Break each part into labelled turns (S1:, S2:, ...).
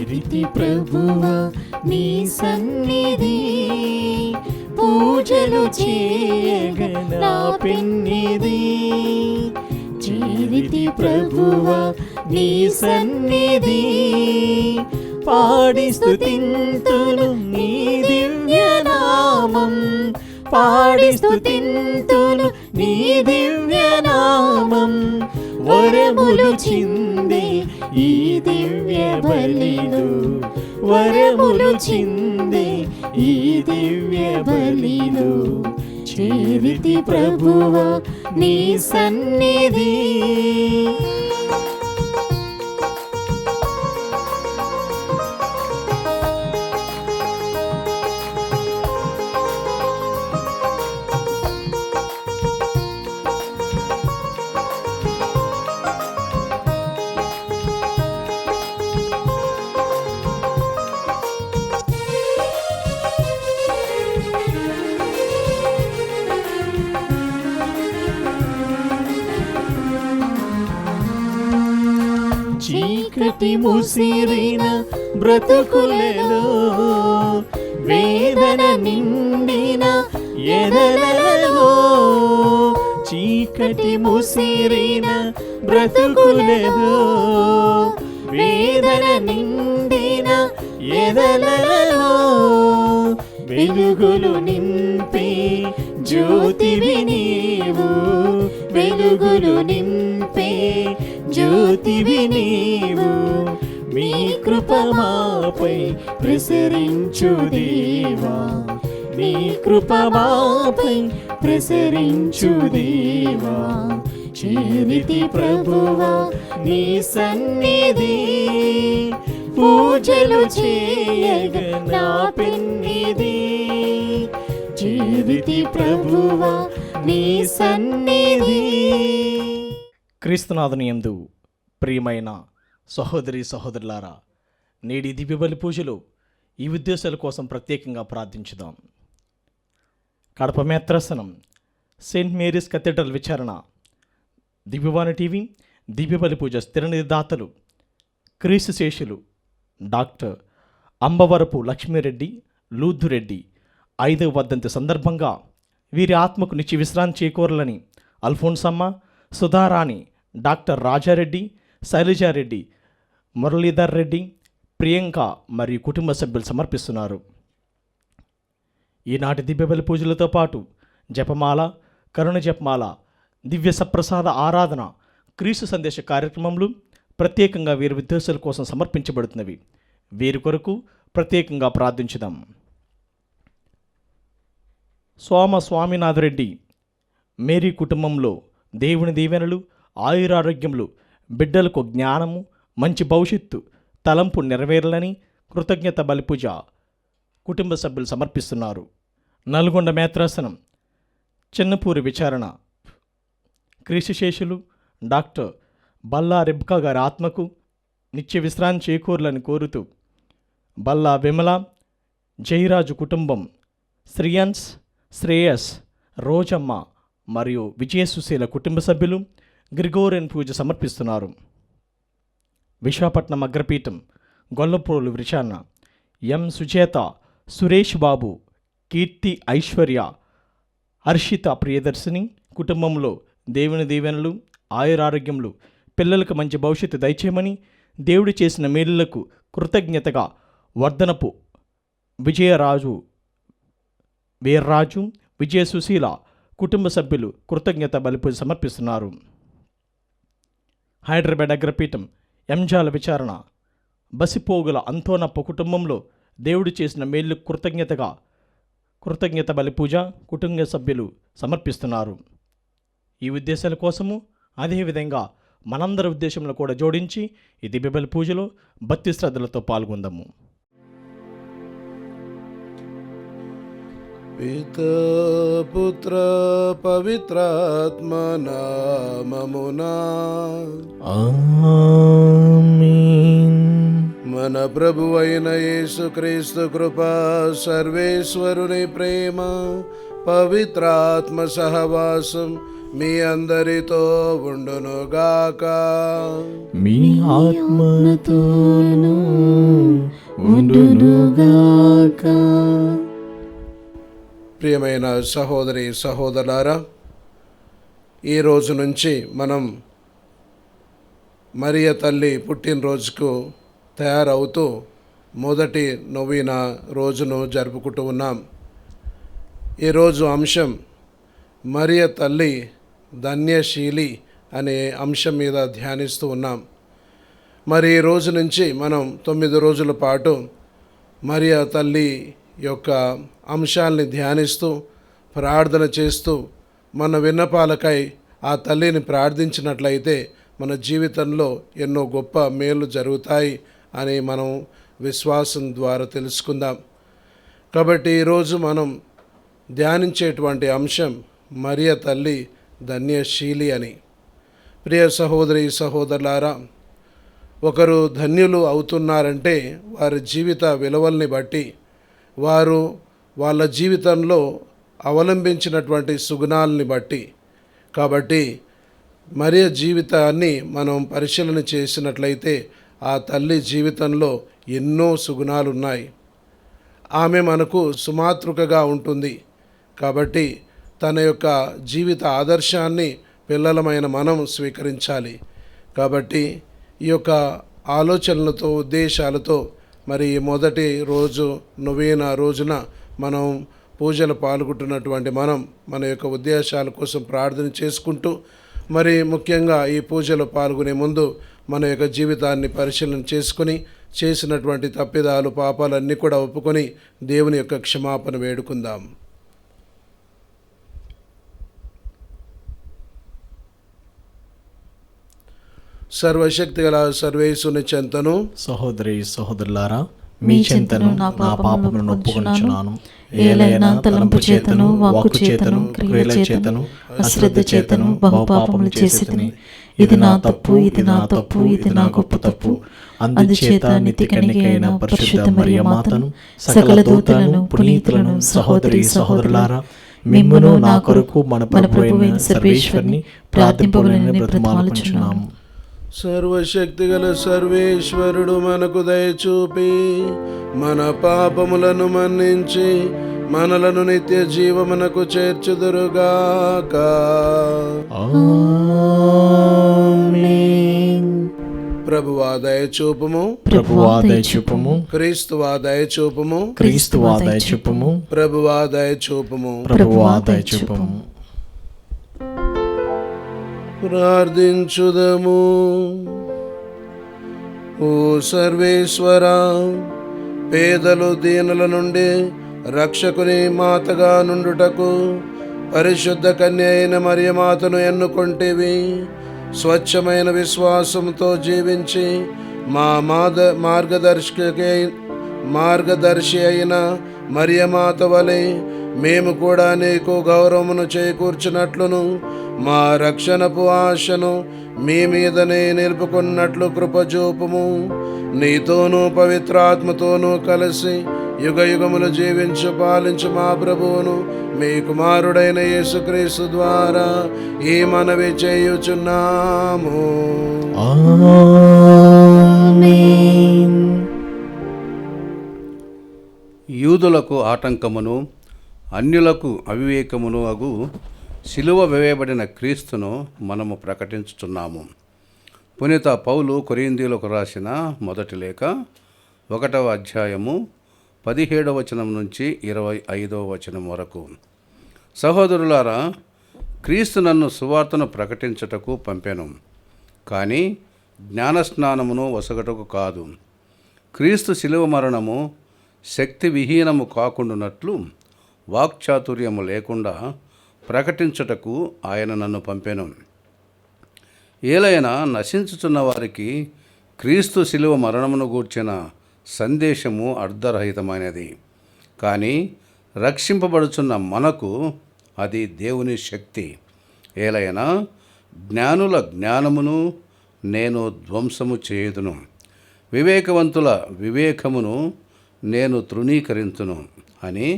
S1: చేరితి ప్రభువా నీ సన్నిధి, పూజలు చేయగ నా పెన్నిది. చేరితి ప్రభువా నీ సన్నిధి, పాడి స్తుతింతును నీ దివ్యనామం, పాడి స్తుతింతును నీ దివ్యనామం. వరములు చిందే ఈ దివ్య బలిలో, వరములు చిందే ఈ దివ్య బలిలో. చేరితి ప్రభువా నీ సన్నిధి. చీకటి ముసిరిన బ్రతుకులలో, వేదన నిండిన ఎదలలో. చీకటి ముసిరిన బ్రతుకులలో, వేదన నిండిన ఎదలలో. వెలుగులు నింపే జ్యోతివి నీవు, వెలుగులు నింపే జ్యోతివి నీవు. మీ కృప మాపై ప్రసరించు దేవా, మీ కృప మాపై ప్రసరించు దేవా. చేరితి ప్రభువా నీ సన్నిధి, పూజలు చేయగ నా పెన్నిది. చేరితి ప్రభువా నీ సన్నిధి.
S2: క్రీస్తునాథుని యందు ప్రియమైన సహోదరి సహోదరులారా, నేటి దివ్య బలి పూజలో ఈ ఉద్దేశాల కోసం ప్రత్యేకంగా ప్రార్థించుదాం. కడప మేత్రాసనం సెయింట్ మేరీస్ కథీడ్రల్ విచారణ, దివ్యవాణి టీవీ దివ్య బలి పూజ స్థిర నిర్దాతలు క్రీస్తు శేషులు డాక్టర్ అంబవరపు లక్ష్మీరెడ్డి లూద్ధురెడ్డి 5వ వర్ధంతి సందర్భంగా వీరి ఆత్మకు నిత్య విశ్రాంతి చేకూరాలని అల్ఫోన్సమ్మ, సుధారాణి, డాక్టర్ రాజారెడ్డి, శైలజారెడ్డి, మురళీధర్ రెడ్డి, ప్రియాంక మరియు కుటుంబ సభ్యులు సమర్పిస్తున్నారు. ఈనాటి దివ్యబలి పూజలతో పాటు జపమాల, కరుణ జపమాల, దివ్య సప్రసాద ఆరాధన, క్రీస్తు సందేశ కార్యక్రమములు ప్రత్యేకంగా వీరి ఉద్దేశాల కోసం సమర్పించబడుతున్నవి. వీరి కొరకు ప్రత్యేకంగా ప్రార్థించుదాం. సోమ స్వామినాథరెడ్డి మేరీ కుటుంబంలో దేవుని దీవెనలు, ఆయురారోగ్యములు, బిడ్డలకు జ్ఞానము, మంచి భవిష్యత్తు తలంపు నెరవేరాలని కృతజ్ఞత బలిపూజ కుటుంబ సభ్యులు సమర్పిస్తున్నారు. నల్గొండ మేత్రాసనం చిన్నపూరి విచారణ క్రీస్తుశేషులు డాక్టర్ బల్లా రెబ్కా గారి ఆత్మకు నిత్య విశ్రాంతి చేకూరాలని కోరుతూ బల్లా విమల, జయరాజు కుటుంబం, శ్రీయన్స్, శ్రేయస్, రోజమ్మ మరియు విజయసుశీల కుటుంబ సభ్యులు గ్రిగోరియన్ పూజ సమర్పిస్తున్నారు. విశాఖపట్నం అగ్రపీఠం గొల్లప్రోలు విచారణ ఎం సుచేత, సురేష్ బాబు, కీర్తి, ఐశ్వర్య, హర్షిత ప్రియదర్శిని కుటుంబంలో దేవుని దీవెనలు, ఆయురారోగ్యములు, పిల్లలకు మంచి భవిష్యత్తు దయచేయమని దేవుడు చేసిన మేలులకు కృతజ్ఞతగా వర్ధనపు విజయరాజు, వీర్రాజు, విజయసుశీల కుటుంబ సభ్యులు కృతజ్ఞత బలిపూజ సమర్పిస్తున్నారు. హైదరాబాద్ అగ్రపీఠం ఎంజాల విచారణ బసిపోగుల అంతోనప్ప కుటుంబంలో దేవుడు చేసిన మేలు కృతజ్ఞత బలిపూజ కుటుంబ సభ్యులు సమర్పిస్తున్నారు. ఈ ఉద్దేశాల కోసము అదేవిధంగా మనందరి ఉద్దేశంలో కూడా జోడించి ఈ దివ్య బలి పూజలో భక్తి శ్రద్ధలతో పాల్గొందాము.
S3: పితా పుత్ర పవిత్రాత్మ నామమునా
S1: ఆమేన్.
S3: మన ప్రభువైన యేసుక్రీస్తు కృప, సర్వేశ్వరుని ప్రేమ, పవిత్రాత్మ సహవాసం మీ అందరితో ఉండునుగాక.
S1: మీ ఆత్మతోనూ ఉండునుగాక.
S3: ప్రియమైన సహోదరి సహోదరులారా, ఈ రోజు నుంచి మనం మరియ తల్లి పుట్టినరోజుకు తయారవుతూ మొదటి నొవీన రోజును జరుపుకుంటూ ఉన్నాం. ఈరోజు అంశం మరియ తల్లి ధన్యశీలి అనే అంశం మీద ధ్యానిస్తూ ఉన్నాం. మరి ఈ రోజు నుంచి మనం 9 రోజుల పాటు మరియ తల్లి యొక్క అంశాల్ని ధ్యానిస్తూ ప్రార్థన చేస్తూ మన విన్నపాలకై ఆ తల్లిని ప్రార్థించినట్లయితే మన జీవితంలో ఎన్నో గొప్ప మేలు జరుగుతాయి అని మనం విశ్వాసం ద్వారా తెలుసుకుందాం. కాబట్టి ఈరోజు మనం ధ్యానించేటువంటి అంశం మరియ తల్లి ధన్యశీలి అని. ప్రియ సహోదరి సహోదరులారా, ఒకరు ధన్యులు అవుతున్నారంటే వారి జీవిత విలువల్ని బట్టి, వారు వాళ్ళ జీవితంలో అవలంబించినటువంటి సుగుణాలని బట్టి. కాబట్టి మరియ జీవితాన్ని మనం పరిశీలన చేసినట్లయితే ఆ తల్లి జీవితంలో ఎన్నో సుగుణాలు ఉన్నాయి. ఆమె మనకు సుమాతృకగా ఉంటుంది. కాబట్టి తన యొక్క జీవిత ఆదర్శాన్ని పిల్లలమైన మనం స్వీకరించాలి. కాబట్టి ఈ యొక్క ఆలోచనలతో ఉద్దేశాలతో మరి మొదటి రోజు నొవేన రోజున మనం పూజలు పాల్గొంటున్నటువంటి మనం మన యొక్క ఉద్దేశాల కోసం ప్రార్థన చేసుకుంటూ, మరి ముఖ్యంగా ఈ పూజలో పాల్గొనే ముందు మన యొక్క జీవితాన్ని పరిశీలన చేసుకుని చేసినటువంటి తప్పిదాలు పాపాలన్నీ కూడా ఒప్పుకొని దేవుని యొక్క క్షమాపణ వేడుకుందాం. సర్వశక్తి గల సర్వేశ్వరుని చెంతను,
S2: సహోదరి సహోదరులారా, మీ చెంతను నా పాపములను ఒప్పుకొనుచున్నాను. ఏలైనా తలంపు చేతను, వాక్కు చేతను, క్రియల చేతను, అశ్రద్ధ చేతను బహుపాపములు చేసితిని. ఇది నా తప్పు, ఇది నా తప్పు, ఇది నా గొప్ప తప్పు. అందుచేత నిత్య కన్యకైన పరిశుద్ధ మరియ మాతను, సకల దూతలను, పునీతులను, సహోదరి సహోదరులారా, మిమ్మును నా కొరకు మన ప్రభువైన సర్వేశ్వరుని ప్రార్థింపవలెనని బ్రతిమాలుచున్నాము.
S3: సర్వశక్తి గల సర్వేశ్వరుడు మనకు దయచూపి మన పాపములను మన్నించి మనలను నిత్య జీవమునకు చేర్చుదురుగాక.
S1: ఆమేన్.
S3: ప్రభువా దయచూపుము,
S2: ప్రభువా దయచూపుము,
S3: క్రీస్తువా దయచూపుము,
S2: క్రీస్తువా దయచూపుము,
S3: ప్రభువా దయచూపుము.
S2: ప్రభువా దయచూపుము.
S3: ప్రార్థించుదము. ఓ సర్వేశ్వరా, పేదలు దీనుల నుండి రక్షకుని మాతగా నుండుటకు పరిశుద్ధ కన్య అయిన మరియ మాతను ఎన్నుకొంటివి. స్వచ్ఛమైన విశ్వాసంతో జీవించి మా మార్గదర్శి అయిన మరియ మాత వలె మేము కూడా నీకు గౌరవమును చేకూర్చినట్లును మా రక్షణపు ఆశను మీ మీదనే నిలుపుకున్నట్లు కృపచూపుము. నీతోనూ పవిత్రాత్మతోనూ కలిసి యుగ యుగములు జీవించు పాలించు మా ప్రభువును మీ కుమారుడైన యేసుక్రీస్తు ద్వారా ఈ మనవి చేయుచున్నాము.
S1: ఆమేన్.
S4: యూదులకు ఆటంకమును అన్యులకు అవివేకమును అగు సిలువ వేయబడిన క్రీస్తును మనము ప్రకటించుచున్నాము. పునీత పౌలు కొరింథీయులకు రాసిన మొదటి లేఖ 1వ అధ్యాయము 17వ వచనం నుంచి 25వ వచనం వరకు. సహోదరులారా, క్రీస్తు నన్ను సువార్తను ప్రకటించుటకు పంపెను, కానీ జ్ఞానస్నానమును వసగటకు కాదు. క్రీస్తు శిలువ మరణము శక్తి విహీనము కాకుండానట్లు వాక్చాతుర్యము లేకుండా ప్రకటించుటకు ఆయన నన్ను పంపెను. ఏలైనా నశించుచున్న వారికి క్రీస్తు శిలువ మరణమును గూర్చిన సందేశము అర్ధరహితమైనది, కానీ రక్షింపబడుచున్న మనకు అది దేవుని శక్తి. ఏలైనా జ్ఞానుల జ్ఞానమును నేను ధ్వంసము చేయుదును, వివేకవంతుల వివేకమును నేను తృణీకరించును అని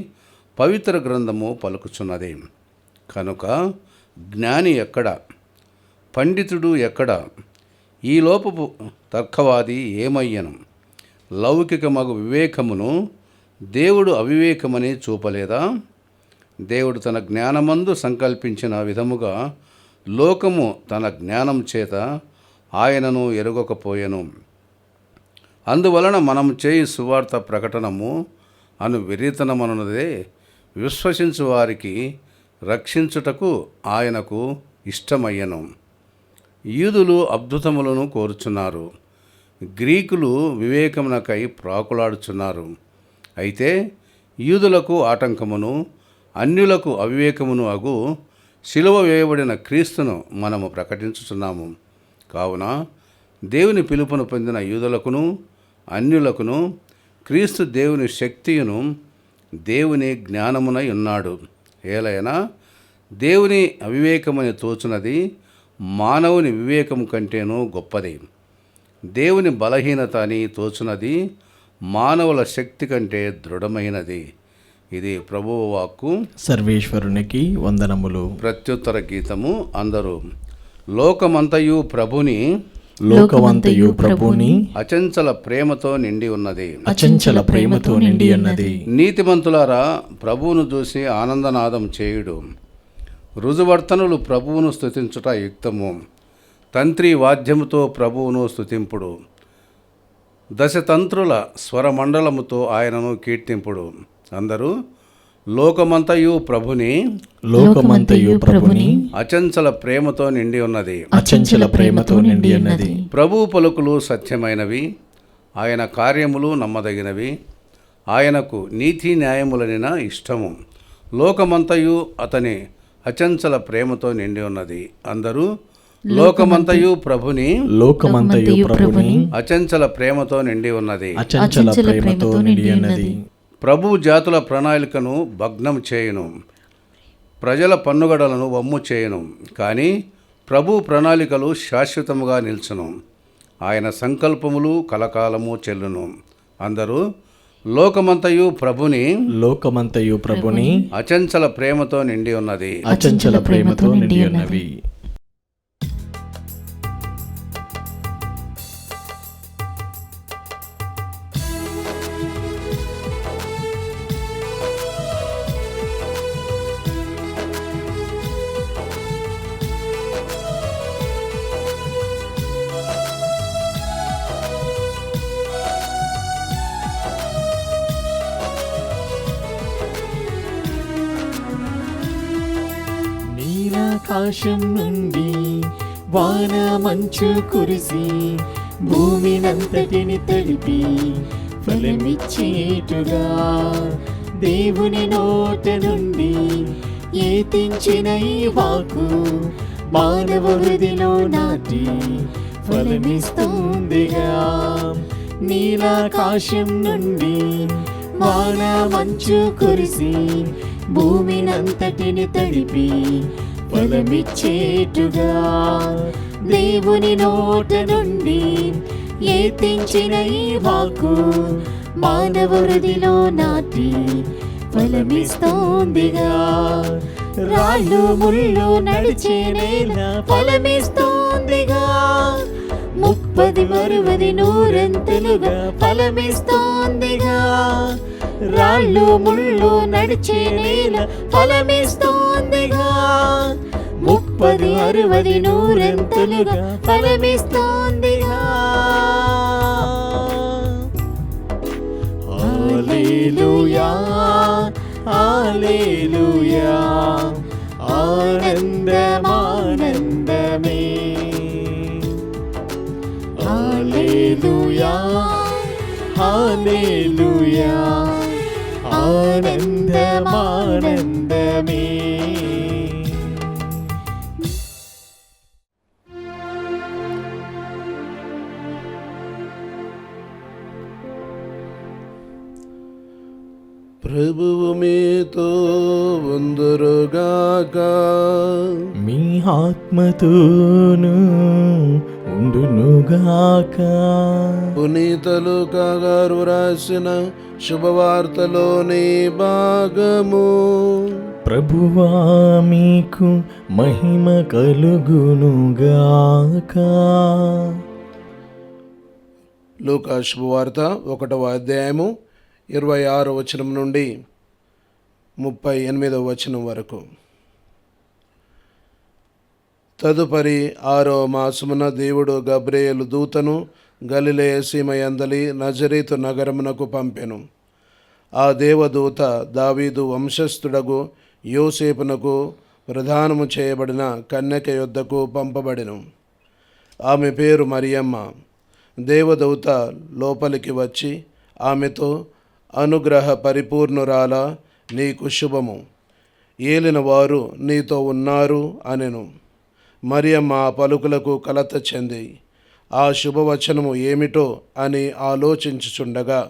S4: పవిత్ర గ్రంథము పలుకుచున్నది. కనుక జ్ఞాని ఎక్కడ? పండితుడు ఎక్కడ? ఈ లోపపు తర్కవాది ఏమయ్యను? లౌకిక మగు వివేకమును దేవుడు అవివేకమని చూపలేదా? దేవుడు తన జ్ఞానమందు సంకల్పించిన విధముగా లోకము తన జ్ఞానం చేత ఆయనను ఎరుగకపోయెను. అందువలన మనం చేయి సువార్త ప్రకటనము అను వెర్రితనమనున్నదే విశ్వసించు వారికి రక్షించుటకు ఆయనకు ఇష్టమయ్యను. యూదులు అద్భుతములను కోరుచున్నారు, గ్రీకులు వివేకమునకై ప్రాకులాడుచున్నారు. అయితే యూదులకు ఆటంకమును అన్యులకు అవివేకమును అగు శిలువ వేయబడిన క్రీస్తును మనము ప్రకటించుచున్నాము. కావున దేవుని పిలుపును పొందిన యూదులకును అన్యులకును క్రీస్తు దేవుని శక్తియును దేవుని జ్ఞానమునై ఉన్నాడు. ఏలైనా దేవుని అవివేకమని తోచునది మానవుని వివేకము కంటేనూ గొప్పది. దేవుని బలహీనత అని తోచునది మానవుల శక్తి కంటే దృఢమైనది. ఇది ప్రభువు వాక్కు.
S2: సర్వేశ్వరునికి వందనములు.
S4: ప్రత్యుత్తర గీతము. అందరూ లోకమంతయు ప్రభుని అచంచల ప్రేమతో నిండి ఉన్నది.
S2: అచంచల ప్రేమతో నిండి ఉన్నది.
S4: నీతిమంతులారా, ప్రభువును చూసి ఆనందనాదం చేయుడు. రుజువర్తనులు ప్రభువును స్తుతించుట యుక్తము. తంత్రి వాద్యముతో ప్రభువును స్తుతింపుడు. దశతంత్రుల స్వరమండలముతో ఆయనను కీర్తింపుడు. అందరూ లోకమంతయు ప్రభుని అచంచల ప్రేమతో నిండి ఉన్నది.
S2: అచంచల ప్రేమతో నిండి ఉన్నది.
S4: ప్రభువు పలుకులు సత్యమైనవి, ఆయన కార్యములు నమ్మదగినవి. ఆయనకు నీతి న్యాయములనిన ఇష్టము. లోకమంతయు అతని అచంచల ప్రేమతో నిండి ఉన్నది. అందరూ లోకమంతయు ప్రభుని అచంచల ప్రేమతో నిండి ఉన్నది.
S2: అచంచల ప్రేమతో నిండి ఉన్నది.
S4: ప్రభువు జాతుల ప్రణాళికను భగ్నం చేయును, ప్రజల పన్నుగడలను వమ్ము చేయును. కానీ ప్రభు ప్రణాళికలు శాశ్వతముగా నిల్చును. ఆయన సంకల్పములు కలకాలము చెల్లును. అందరూ లోకమంతయు ప్రభుని అచంచల ప్రేమతో నిండి ఉన్నది.
S2: అచంచల ప్రేమతో నిండి ఉన్నవి. ఆకాశం నుండి వాన మంచు కురిసి భూమినంతటిని తడిపి ఫలమిచ్చేటుగా దేవుని నోట నుండి ఏతించిన ఈ వాకు మానవ హృదిలో నాటి ఫలమిస్తుందిగా. నీలాకాశం నుండి వాన మంచు కురిసి భూమినంతటిని తడిపి ఫలమిచ్చేటుగా దేవుని నోట నుండి ఏతించిన ఈ వాకు మానవ హృదిలో నాటి ఫలమిస్తోందిగా. రాళ్ళు ముళ్ళు నడిచే నేల ఫలమిస్తోందిగా. 30, 60, 100 ఫలమిస్తోందిగా. రాళ్ళు ముళ్ళు నడిచే నేల ఫలమిస్తోందిగా. 30, 60, 100 ఫలమిస్తోందిగా. హల్లెలూయా, హల్లెలూయా, ఆనందమానందమే. హల్లెలూయా, హల్లెలూయా, ఆనందమానందమే.
S3: ప్రభువు మీతో ఉందురుగాక.
S2: మీ ఆత్మతోను ఉండునుగాక.
S3: పునీత లూకా గారు రాసిన శుభవార్తలోని భాగము.
S1: ప్రభువా మీకు మహిమ కలుగునుగాక.
S3: లూకా శుభవార్త 1వ అధ్యాయము 26వ వచనం నుండి 38వ వచనం వరకు. తదుపరి 6వ మాసమున దేవుడు గబ్రియేలు దూతను గలిలయ సీమ యందలి నజరేతు నగరమునకు పంపెను. ఆ దేవదూత దావీదు వంశస్థుడగు యోసేపునకు ప్రదానము చేయబడిన కన్యక యొద్దకు పంపబడెను. ఆమె పేరు మరియమ్మ. దేవదూత లోపలికి వచ్చి ఆమెతో, అనుగ్రహ పరిపూర్ణురాలా, నీకు శుభము, ఏలిన వారు నీతో ఉన్నారు అనెను. మరియమ్మ ఆ పలుకులకు కలత చెంది ఆ శుభవచనము ఏమిటో అని ఆలోచించుచుండగా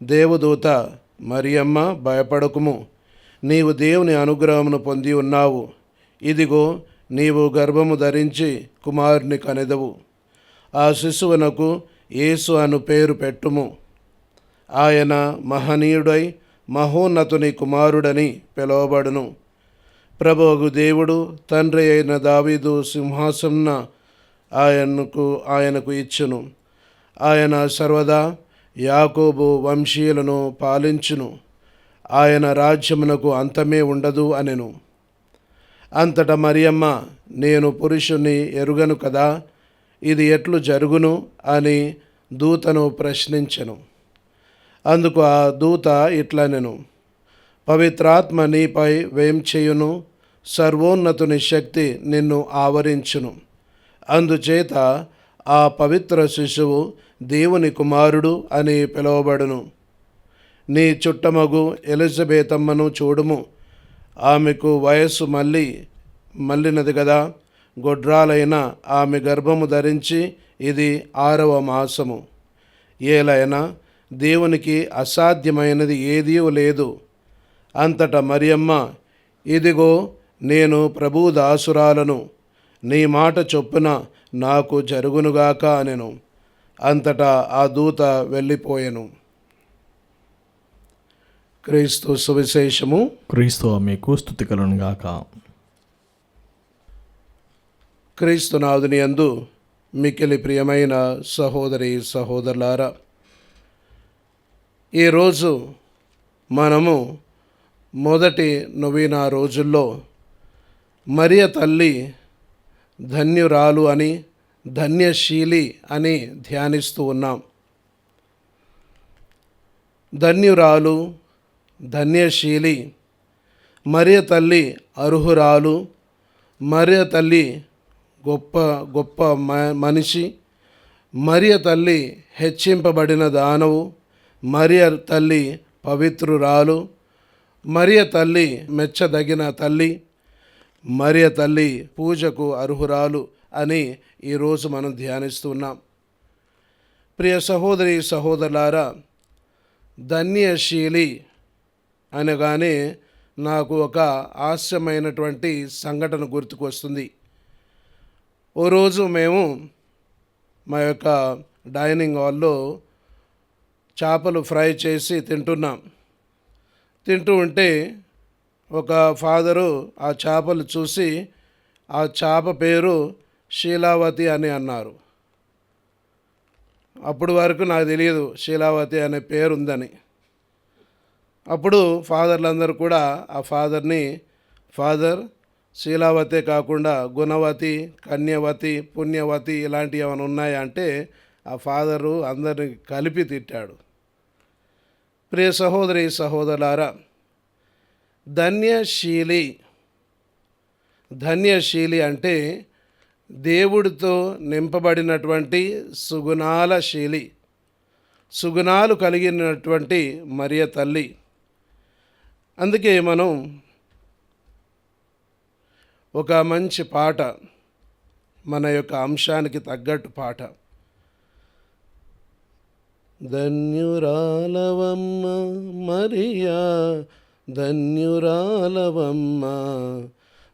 S3: దేవదూత, మరియమ్మ, భయపడకుము, నీవు దేవుని అనుగ్రహమును పొంది ఉన్నావు. ఇదిగో, నీవు గర్భము ధరించి కుమారుని కనెదవు. ఆ శిశువునకు యేసు అను పేరు పెట్టుము. ఆయన మహనీయుడై మహోన్నతుని కుమారుడని పిలువబడును. ప్రభువు దేవుడు తండ్రి అయిన దావీదు సింహాసమున ఆయనకు ఇచ్చును. ఆయన సర్వదా యాకోబు వంశీయులను పాలించును. ఆయన రాజ్యమునకు అంతమే ఉండదు అనెను. అంతటా మరియమ్మ, నేను పురుషుని ఎరుగను కదా, ఇది ఎట్లు జరుగును అని దూతను ప్రశ్నించెను. అందుకు ఆ దూత ఇట్లనెను, పవిత్రాత్మ నీపై వేంచేయును, సర్వోన్నతుని శక్తి నిన్ను ఆవరించును. అందుచేత ఆ పవిత్ర శిశువు దేవుని కుమారుడు అని పిలువబడును. నీ చుట్టమగు ఎలిజబెతమ్మను చూడుము, ఆమెకు వయస్సు మళ్ళినది కదా. గొడ్రాలైన ఆమె గర్భము ధరించి ఇది 6వ మాసము. ఏలైనా దేవునికి అసాధ్యమైనది ఏదీ లేదు. అంతటా మరియమ్మ, ఇదిగో, నేను ప్రభువు దాసురాలను, నీ మాట చొప్పున నాకు జరుగునుగాక అనెను. అంతటా ఆ దూత వెళ్ళిపోయెను. క్రీస్తు సువిశేషము.
S2: క్రీస్తు మీకు స్తుతి కలుగునుగాక.
S3: క్రీస్తునాథుని యందు మిక్కిలి ప్రియమైన సహోదరి సహోదరులారా, ఈరోజు మనము మొదటి నొవీనా రోజుల్లో మరియ తల్లి ధన్యురాలు అని, ధన్యశీలి అని ధ్యానిస్తూ ఉన్నాం. ధన్యురాలు, ధన్యశీలి, మరియ తల్లి అర్హురాలు, మరియ తల్లి గొప్ప మనిషి, మరియ తల్లి హెచ్చింపబడిన దానవు, మరియ తల్లి పవిత్రురాలు, మరియ తల్లి మెచ్చదగిన తల్లి, మరియ తల్లి పూజకు అర్హురాలు అని ఈరోజు మనం ధ్యానిస్తున్నాం. ప్రియ సహోదరి సహోదరులారా, ధన్యశీలి అనగానే నాకు ఒక హాస్యమైనటువంటి సంఘటన గుర్తుకు వస్తుంది. ఓ రోజు మేము మా యొక్క డైనింగ్ హాల్లో చేపలు ఫ్రై చేసి తింటూ ఉంటే ఒక ఫాదరు ఆ చేపలు చూసి ఆ చేప పేరు శీలావతి అని అన్నారు. అప్పుడు వరకు నాకు తెలియదు శీలావతి అనే పేరు ఉందని. అప్పుడు ఫాదర్లందరూ కూడా ఆ ఫాదర్ని, ఫాదర్, శీలావతే కాకుండా గుణవతి, కన్యవతి, పుణ్యవతి ఇలాంటివి ఏమైనా ఉన్నాయా అంటే ఆ ఫాదరు అందరిని కలిపి తిట్టాడు. ప్రియ సహోదరి సహోదరులారా, ధన్యశీలి అంటే దేవుడితో నింపబడినటువంటి సుగుణాలు కలిగినటువంటి మరియ తల్లి. అందుకే మనం ఒక మంచి పాట, మన యొక్క అంశానికి తగ్గట్టు పాట, ధన్యురాలవమ్మ మరియా, ధన్యురాలవమ్మ,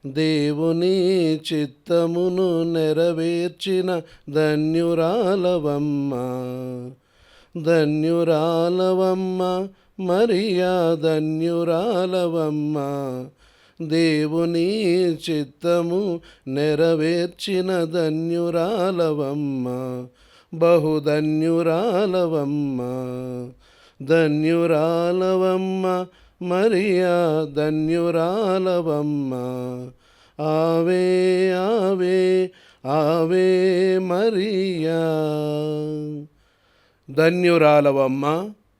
S3: దేవుని చిత్తమును నెరవేర్చిన ధన్యురాలవమ్మ, ధన్యురాలవమ్మ మరియా, ధన్యురాలవమ్మ, దేవుని చిత్తము నెరవేర్చిన ధన్యురాలవమ్మ, బహుధన్యురాలవమ్మ, ధన్యురాలవమ్మ మరియా, ధన్యురాలవమ్మ. ఆవే ఆవే ఆవే మరియా. ధన్యురాలవమ్మ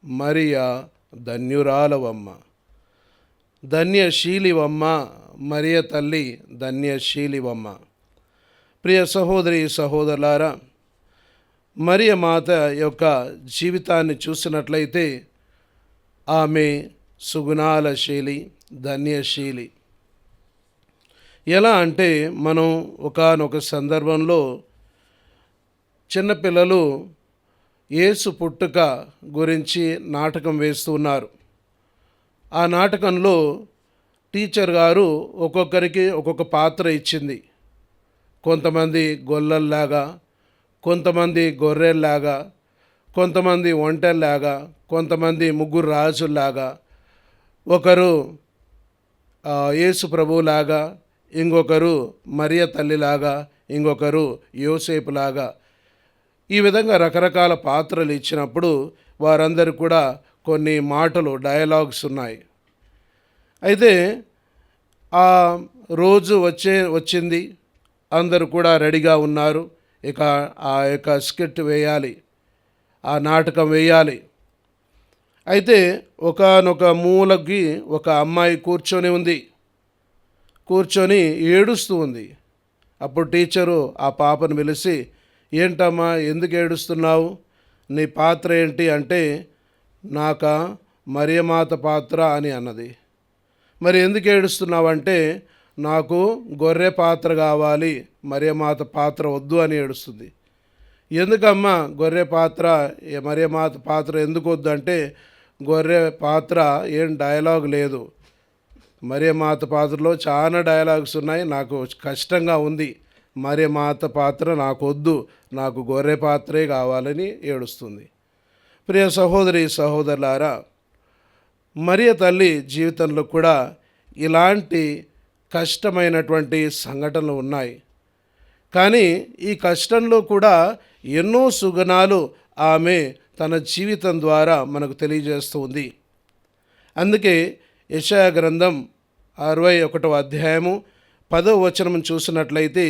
S3: మరియా, ధన్యురాలవమ్మ. ధన్యశీలివమ్మ మరియ తల్లి, ధన్యశీలివమ్మ. ప్రియ సహోదరి సహోదరులారా, మరియ మాత యొక్క జీవితాన్ని చూసినట్లయితే ఆమె సుగుణాలశీలి, ధన్యశీలి. ఎలా అంటే మనం ఒకానొక సందర్భంలో చిన్నపిల్లలు యేసు పుట్టుక గురించి నాటకం వేస్తూ ఉన్నారు. ఆ నాటకంలో టీచర్ గారు ఒక్కొక్కరికి ఒక్కొక్క పాత్ర ఇచ్చింది. కొంతమంది గొల్లల్లాగా, కొంతమంది గొర్రెల్లాగా, కొంతమంది ఒంటెల్లాగా, కొంతమంది ముగ్గురు రాజుల్లాగా, ఒకరు యేసు ప్రభువులాగా, ఇంకొకరు మరియ తల్లిలాగా, ఇంకొకరు యోసేపులాగా, ఈ విధంగా రకరకాల పాత్రలు ఇచ్చినప్పుడు వారందరూ కూడా కొన్ని మాటలు, డయలాగ్స్ ఉన్నాయి. అయితే ఆ రోజు వచ్చింది, అందరూ కూడా రెడీగా ఉన్నారు. ఇక ఆ యొక్క స్కిట్ వేయాలి, ఆ నాటకం వేయాలి. అయితే ఒకానొక మూలకి ఒక అమ్మాయి కూర్చొని ఉంది, కూర్చొని ఏడుస్తూ ఉంది. అప్పుడు టీచరు ఆ పాపను పిలిచి, ఏంటమ్మా ఎందుకు ఏడుస్తున్నావు, నీ పాత్ర ఏంటి అంటే, నాకా మరియమాత పాత్ర అని అన్నది. మరి ఎందుకు ఏడుస్తున్నావంటే, నాకు గొర్రె పాత్ర కావాలి, మరియమాత పాత్ర వద్దు అని ఏడుస్తుంది. ఎందుకమ్మా గొర్రె పాత్ర, మరియమాత పాత్ర ఎందుకు వద్దు అంటే, గొర్రె పాత్ర ఏం డైలాగ్ లేదు, మరియమాత పాత్రలో చాలా డైలాగ్స్ ఉన్నాయి, నాకు కష్టంగా ఉంది, మరియమాత పాత్ర నాకు వద్దు, నాకు గొర్రె పాత్రే కావాలని ఏడుస్తుంది. ప్రియ సహోదరి సహోదరులారా, మరియ తల్లి జీవితంలో కూడా ఇలాంటి కష్టమైనటువంటి సంఘటనలు ఉన్నాయి. కానీ ఈ కష్టంలో కూడా ఎన్నో సుగుణాలు ఆమె తన జీవితం ద్వారా మనకు తెలియజేస్తూ ఉంది. అందుకే యెషయా గ్రంథం 61వ అధ్యాయము 10వ వచనం చూసినట్లయితే,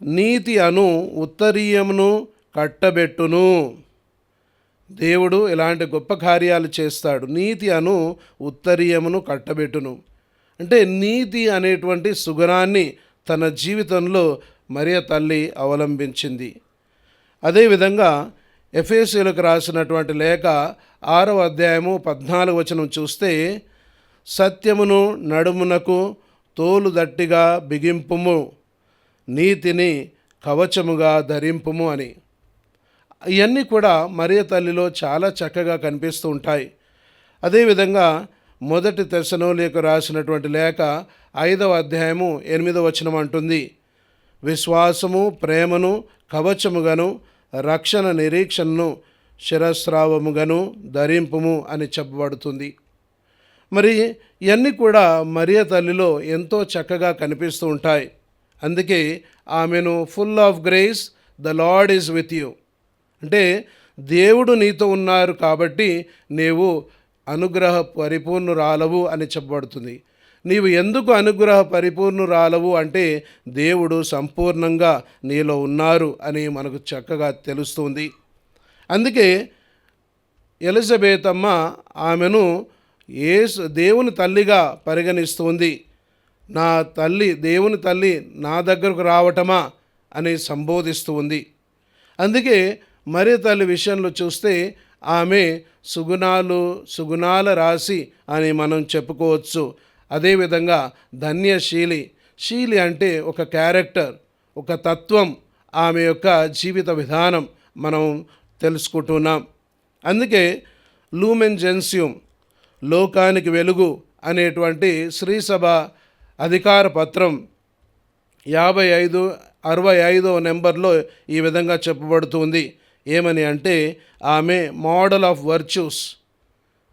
S3: నీతి అను ఉత్తరీయమును కట్టబెట్టును. దేవుడు ఇలాంటి గొప్ప కార్యాలు చేస్తాడు. నీతి అను ఉత్తరీయమును కట్టబెట్టును అంటే నీతి అనేటువంటి సుగుణాన్ని తన జీవితంలో మరియ తల్లి అవలంబించింది. అదేవిధంగా ఎఫెసీయులకు రాసినటువంటి లేఖ 6వ అధ్యాయము 14వ వచనం చూస్తే, సత్యమును నడుమునకు తోలు దట్టిగా బిగింపుము, నీతిని కవచముగా ధరింపుము అని. ఇవన్నీ కూడా మరియ తల్లిలో చాలా చక్కగా కనిపిస్తూ ఉంటాయి. అదేవిధంగా 1 తెస్సలోనికీయులకు రాసినటువంటి లేఖ 5వ అధ్యాయము 8వ వచనం అంటుంది, విశ్వాసము ప్రేమను కవచముగాను రక్షణ నిరీక్షణను శిరస్రావముగాను ధరింపుము అని చెప్పబడుతుంది. మరి ఇవన్నీ కూడా మరియ తల్లిలో ఎంతో చక్కగా కనిపిస్తూ ఉంటాయి. అందుకే ఆమెను full of grace, the lord is with you అంటే దేవుడు నీతో ఉన్నారు కాబట్టి నీవు అనుగ్రహ పరిపూర్ణురాలవు అని చెప్పబడుతుంది. నీవు ఎందుకు అనుగ్రహ పరిపూర్ణురాలవు అంటే దేవుడు సంపూర్ణంగా నీలో ఉన్నారు అని మనకు చక్కగా తెలుస్తుంది. అందుకే ఎలిజబెత్ అమ్మ ఆమెను దేవుని తల్లిగా పరిగణిస్తుంది. నా తల్లి, దేవుని తల్లి నా దగ్గరకు రావటమా అని సంబోధిస్తూ ఉంది. అందుకే మరియ తల్లి విషయంలో చూస్తే ఆమె సుగుణాల రాశి అని మనం చెప్పుకోవచ్చు. అదేవిధంగా ధన్యశీలి. శీలి అంటే ఒక క్యారెక్టర్, ఒక తత్వం, ఆమె యొక్క జీవిత విధానం మనం తెలుసుకుంటున్నాం. అందుకే లూమెన్ జెన్సియం, లోకానికి వెలుగు అనేటువంటి శ్రీసభ అధికార పత్రం 65 నెంబర్లో ఈ విధంగా చెప్పబడుతుంది. ఏమని అంటే, ఆమె మోడల్ ఆఫ్ వర్చ్యూస్,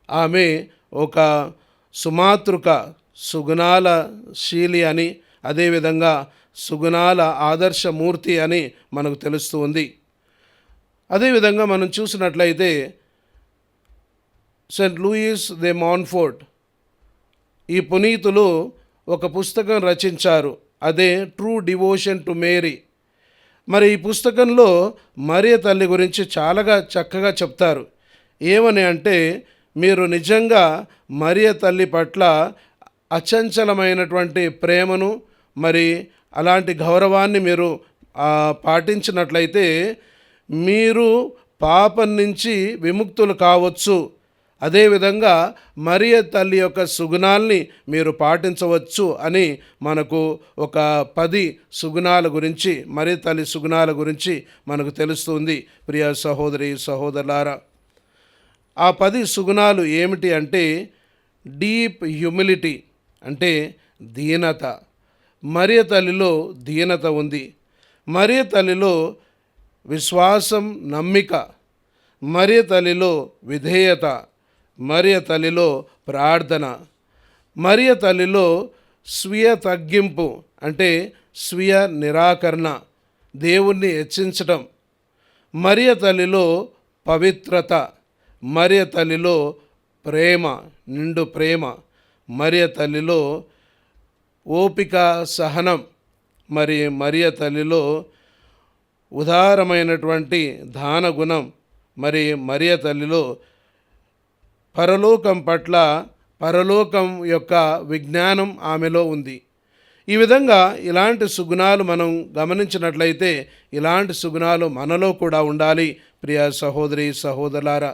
S3: ఆమె ఒక సుమాతృక, సుగుణాల శీలి అని, అదేవిధంగా సుగుణాల ఆదర్శమూర్తి అని మనకు తెలుస్తూ ఉంది. అదేవిధంగా మనం చూసినట్లయితే సెయింట్ లూయిస్ దే మాన్ఫోర్ట్ ఈ పునీతులు ఒక పుస్తకం రచించారు, అదే ట్రూ డివోషన్ టు మేరీ. మరి ఈ పుస్తకంలో మరియ తల్లి గురించి చాలా చక్కగా చెప్తారు. ఏమని అంటే, మీరు నిజంగా మరియ తల్లి పట్ల అచంచలమైనటువంటి ప్రేమను మరి అలాంటి గౌరవాన్ని మీరు పాటించినట్లయితే మీరు పాపం నుంచి విముక్తులు కావచ్చు. అదేవిధంగా మరియ తల్లి యొక్క సుగుణాల్ని మీరు పాటించవచ్చు అని మనకు ఒక 10 సుగుణాల గురించి, మరియ తల్లి సుగుణాల గురించి మనకు తెలుస్తుంది. ప్రియ సహోదరి సహోదరులారా, ఆ 10 సుగుణాలు ఏమిటి అంటే, డీప్ హ్యూమిలిటీ అంటే దీనత. మరియ తల్లిలో దీనత ఉంది. మరియ తల్లిలో విశ్వాసం, నమ్మిక. మరియ తల్లిలో విధేయత. మరియ తల్లిలో ప్రార్థన. మరియ తల్లిలో స్వీయ తగ్గింపు అంటే స్వీయ నిరాకరణ, దేవుణ్ణి హెచ్చించటం. మరియ తల్లిలో పవిత్రత. మరియ తల్లిలో ప్రేమ, నిండు ప్రేమ. మరియ తల్లిలో ఓపిక, సహనం. మరియ తల్లిలో ఉదారమైనటువంటి దాన గుణం. మరియ తల్లిలో పరలోకం యొక్క విజ్ఞానం ఆమెలో ఉంది. ఈ విధంగా ఇలాంటి సుగుణాలు మనం గమనించినట్లయితే ఇలాంటి సుగుణాలు మనలో కూడా ఉండాలి ప్రియ సహోదరి సహోదరులారా.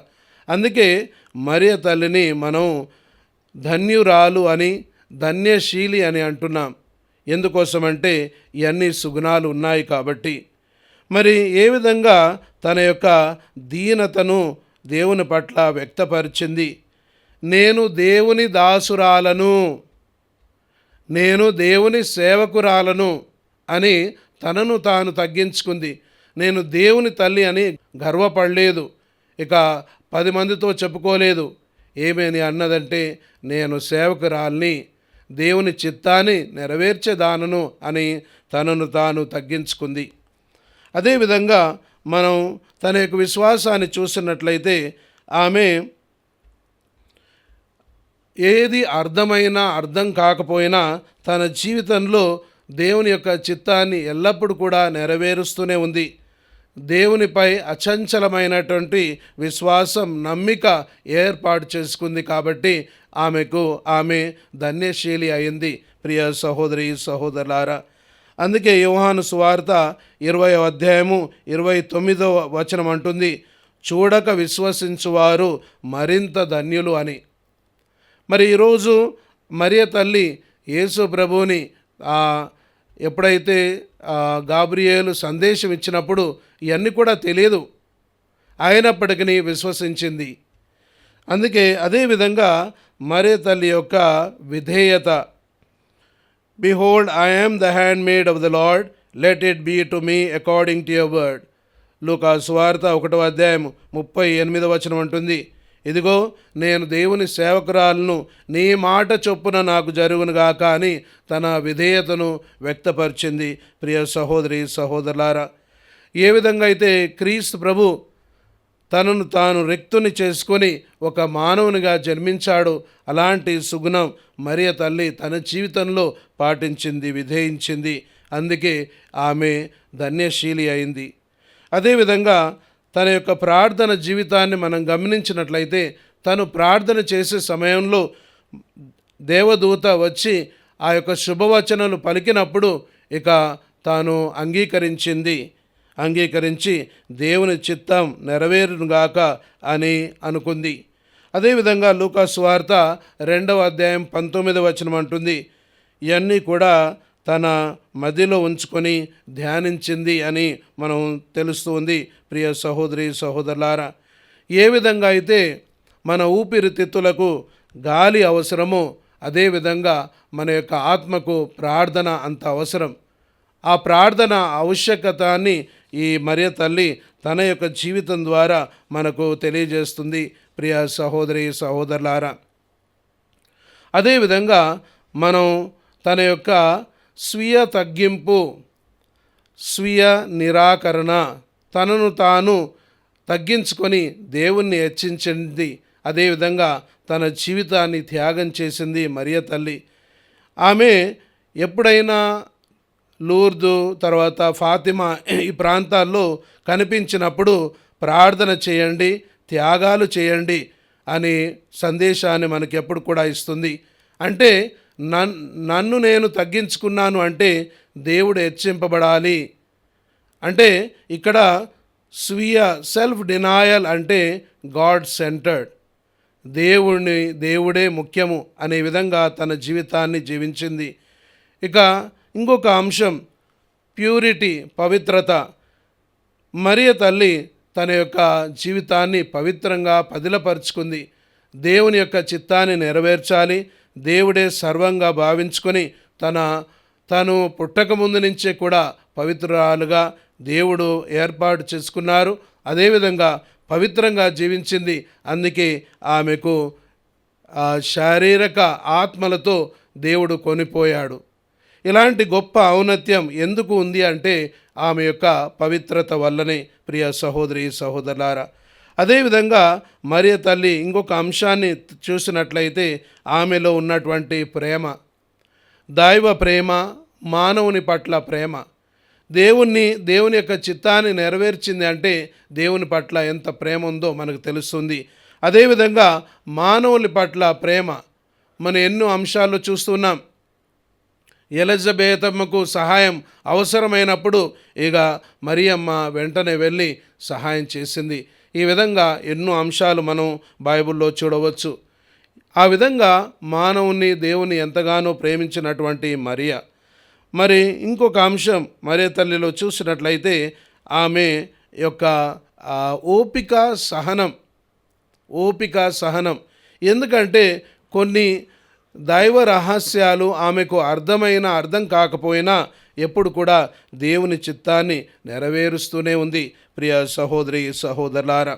S3: అందుకే మరియ తల్లిని మనం ధన్యురాలు అని, ధన్యశీలి అని అంటున్నాం. ఎందుకోసమంటే ఇవన్నీ సుగుణాలు ఉన్నాయి కాబట్టి. మరి ఏ విధంగా తన యొక్క దీనతను దేవుని పట్ల వ్యక్తపరిచింది. నేను దేవుని దాసురాలను, నేను దేవుని సేవకురాలను అని తనను తాను తగ్గించుకుంది. నేను దేవుని తల్లి అని గర్వపడలేదు. ఇక 10 మందితో చెప్పుకోలేదు. ఏమని అన్నదంటే, నేను సేవకురాల్ని, దేవుని చిత్తాన్ని నెరవేర్చేదానను అని తనను తాను తగ్గించుకుంది. అదేవిధంగా మనం తన యొక్క విశ్వాసాన్ని చూసినట్లయితే ఆమె ఏది అర్థం కాకపోయినా తన జీవితంలో దేవుని యొక్క చిత్తాన్ని ఎల్లప్పుడూ కూడా నెరవేరుస్తూనే ఉంది. దేవునిపై అచంచలమైనటువంటి విశ్వాసం, నమ్మిక ఏర్పాటు చేసుకుంది కాబట్టి ఆమె ధన్యశీలి అయింది. ప్రియ సహోదరి సహోదరులారా, అందుకే యోహాను సువార్త 20వ అధ్యాయము 29వ వచనం అంటుంది, చూడక విశ్వసించువారు మరింత ధన్యులు అని. మరి ఈరోజు మరియ తల్లి యేసు ప్రభువుని ఎప్పుడైతే గాబ్రియేలు సందేశం ఇచ్చినప్పుడు ఇవన్నీ కూడా తెలియదు, అయినప్పటికీ విశ్వసించింది. అందుకే అదేవిధంగా మరియ తల్లి యొక్క విధేయత. Behold, I am the handmaid of the Lord, let it be to me according to your word. లూకా సువార్త 1వ అధ్యాయం 38వ వచనం అంటుంది, ఇదిగో నేను దేవుని సేవకురాలను, నీ మాట చొప్పున నాకు జరుగునుగాక అని తన విధేయతను వ్యక్తపరిచింది. ప్రియ సహోదరి సహోదరులారా, ఏ విధంగా అయితే క్రీస్తు ప్రభు తనను తాను రిక్తుని చేసుకొని ఒక మానవునిగా జన్మించాడు, అలాంటి సుగుణం మరియ తల్లి తన జీవితంలో పాటించింది, విధేయించింది. అందుకే ఆమె ధన్యశీలి అయింది. అదేవిధంగా తన యొక్క ప్రార్థన జీవితాన్ని మనం గమనించినట్లయితే తను ప్రార్థన చేసే సమయంలో దేవదూత వచ్చి ఆ యొక్క శుభవచనాలు పలికినప్పుడు ఇక తాను అంగీకరించి దేవుని చిత్తం నెరవేరుగాక అని అనుకుంది. అదేవిధంగా లూకా సువార్త 2వ అధ్యాయం 19వ వచనం అంటుంది, ఇవన్నీ కూడా తన మదిలో ఉంచుకొని ధ్యానించింది అని మనం తెలుస్తుంది. ప్రియ సహోదరి సహోదరులారా, ఏ విధంగా అయితే మన ఊపిరితిత్తులకు గాలి అవసరమో అదేవిధంగా మన యొక్క ఆత్మకు ప్రార్థన అంత అవసరం. ఆ ప్రార్థన ఆవశ్యకతని ఈ మరియ తల్లి తన యొక్క జీవితం ద్వారా మనకు తెలియజేస్తుంది. ప్రియ సహోదరి సహోదరులారా, అదేవిధంగా మనం తన యొక్క స్వీయ తగ్గింపు, స్వీయ నిరాకరణ, తనను తాను తగ్గించుకొని దేవుణ్ణి హెచ్చించింది. అదేవిధంగా తన జీవితాన్ని త్యాగం చేసింది మరియ తల్లి. ఆమె ఎప్పుడైనా లూర్దు తర్వాత ఫాతిమా ఈ ప్రాంతాల్లో కనిపించినప్పుడు ప్రార్థన చేయండి, త్యాగాలు చేయండి అని సందేశాన్ని మనకి ఎప్పుడు కూడా ఇస్తుంది. అంటే నన్ను నేను తగ్గించుకున్నాను అంటే దేవుడు హెచ్చింపబడాలి. అంటే ఇక్కడ స్వీయ సెల్ఫ్ డినాయల్ అంటే గాడ్ సెంటర్డ్, దేవుడే ముఖ్యము అనే విధంగా తన జీవితాన్ని జీవించింది. ఇక ఇంకొక అంశం ప్యూరిటీ, పవిత్రత. మరియ తల్లి తన యొక్క జీవితాన్ని పవిత్రంగా పదిలపరుచుకుంది. దేవుని యొక్క చిత్తాన్ని నెరవేర్చాలి, దేవుడే సర్వంగా భావించుకొని తను పుట్టక ముందు నుంచే కూడా పవిత్రురాలుగా దేవుడు ఏర్పాటు చేసుకున్నారు. అదేవిధంగా పవిత్రంగా జీవించింది. అందుకే ఆమెకు శారీరక ఆత్మలతో దేవుడు కొనిపోయాడు. ఇలాంటి గొప్ప ఔన్నత్యం ఎందుకు ఉంది అంటే ఆమె యొక్క పవిత్రత వల్లనే, ప్రియ సహోదరి సహోదరులారా. అదేవిధంగా మరియ తల్లి ఇంకొక అంశాన్ని చూసినట్లయితే ఆమెలో ఉన్నటువంటి ప్రేమ, దైవ ప్రేమ, మానవుని పట్ల ప్రేమ. దేవుని యొక్క చిత్తాన్ని నెరవేర్చింది అంటే దేవుని పట్ల ఎంత ప్రేమ ఉందో మనకు తెలుస్తుంది. అదేవిధంగా మానవుని పట్ల ప్రేమ మనం ఎన్నో అంశాల్లో చూస్తున్నాం. ఎలిజబెతమ్మకు సహాయం అవసరమైనప్పుడు ఇక మరియమ్మ వెంటనే వెళ్ళి సహాయం చేసింది. ఈ విధంగా ఎన్నో అంశాలు మనం బైబిల్లో చూడవచ్చు. ఆ విధంగా మానవుని దేవుని ఎంతగానో ప్రేమించినటువంటి మరియ. మరి ఇంకొక అంశం మరియ తల్లిలో చూసినట్లయితే ఆమె యొక్క ఓపిక సహనం. ఎందుకంటే కొన్ని దైవ రహస్యాలు ఆమెకు అర్థం కాకపోయినా ఎప్పుడు కూడా దేవుని చిత్తాన్ని నెరవేరుస్తూనే ఉంది. ప్రియ సహోదరి సహోదరులారా,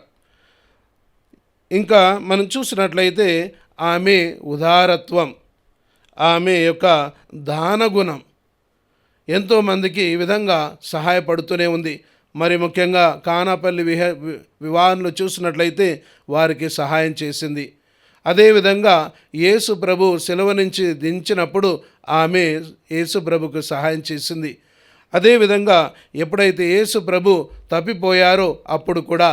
S3: ఇంకా మనం చూసినట్లయితే ఆమె ఉదారత్వం, ఆమె యొక్క దానగుణం ఎంతోమందికి ఈ విధంగా సహాయపడుతూనే ఉంది. మరి ముఖ్యంగా కానాపల్లి వివాహంలో చూసినట్లయితే వారికి సహాయం చేసింది. అదేవిధంగా యేసు ప్రభు శిలువ నుంచి దించినప్పుడు ఆమె యేసు ప్రభుకు సహాయం చేసింది. అదేవిధంగా ఎప్పుడైతే యేసు ప్రభు తప్పిపోయారో అప్పుడు కూడా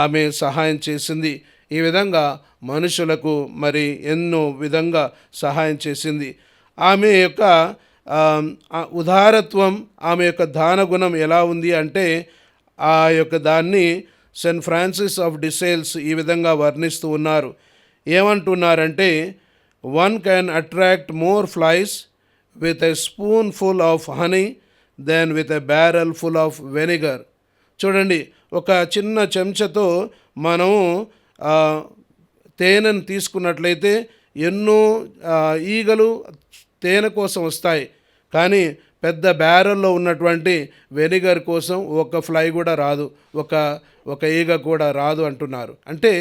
S3: ఆమె సహాయం చేసింది. ఈ విధంగా మనుషులకు మరి ఎన్నో విధంగా సహాయం చేసింది. ఆమె యొక్క ఉదారత్వం, ఆమె యొక్క దానగుణం ఎలా ఉంది అంటే ఆ యొక్క దాన్ని సెయింట్ ఫ్రాన్సిస్ ఆఫ్ డిసేల్స్ ఈ విధంగా వర్ణిస్తూ ఉన్నారు. ఏమంటున్నారంటే, one can attract more flies with a spoonful of honey then with a barrel full of vinegar. చూడండి, ఒక చిన్న చెంచాతో మనము తేనెను తీసుకున్నట్లయితే ఎన్నో ఈగలు తేనె కోసం వస్తాయి, కానీ పెద్ద బ్యారెల్లో ఉన్నటువంటి వెనిగర్ కోసం ఒక ఫ్లై కూడా రాదు, ఒక ఈగ కూడా రాదు అంటున్నారు. అంటే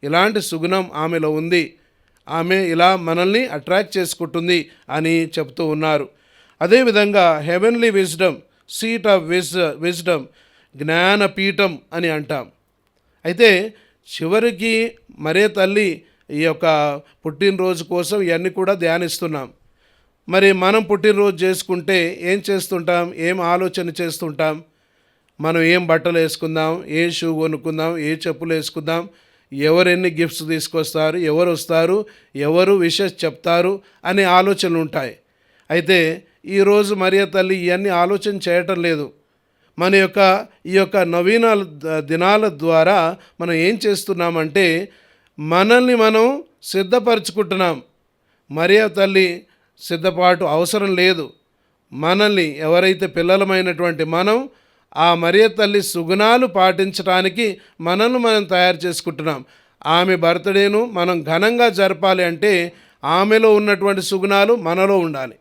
S3: ఇలాంటి సుగుణం ఆమెలో ఉంది, ఆమె ఇలా మనల్ని అట్రాక్ట్ చేసుకుంటుంది అని చెప్తూ ఉన్నారు. అదేవిధంగా heavenly wisdom, seat of wisdom, జ్ఞానపీఠం అని అంటాం. అయితే చివరికి మరే తల్లి ఈ యొక్క పుట్టినరోజు కోసం ఇవన్నీ కూడా ధ్యానిస్తున్నాం. మరి మనం పుట్టినరోజు చేసుకుంటే ఏం చేస్తుంటాం, ఏం ఆలోచన చేస్తుంటాం? మనం ఏం బట్టలు వేసుకుందాం, ఏ షూ కొనుక్కుందాం, ఏ చెప్పులు వేసుకుందాం, ఎవరెన్ని గిఫ్ట్స్ తీసుకొస్తారు, ఎవరు వస్తారు, ఎవరు విషెస్ చెప్తారు అనే ఆలోచనలు ఉంటాయి. అయితే ఈరోజు మరియ తల్లి ఇవన్నీ ఆలోచన చేయటం లేదు. మన యొక్క ఈ యొక్క నవీన దినాల ద్వారా మనం ఏం చేస్తున్నామంటే మనల్ని మనం సిద్ధపరచుకుంటున్నాం. మరియ తల్లి సిద్ధపాటు అవసరం లేదు. మనల్ని ఎవరైతే పిల్లలమైనటువంటి మనం ఆ మరియ తల్లి సుగుణాలు పాటించడానికి మనల్ని మనం తయారు చేసుకుంటున్నాం. ఆమె బర్త్డేను మనం ఘనంగా జరపాలి అంటే ఆమెలో ఉన్నటువంటి సుగుణాలు మనలో ఉండాలి,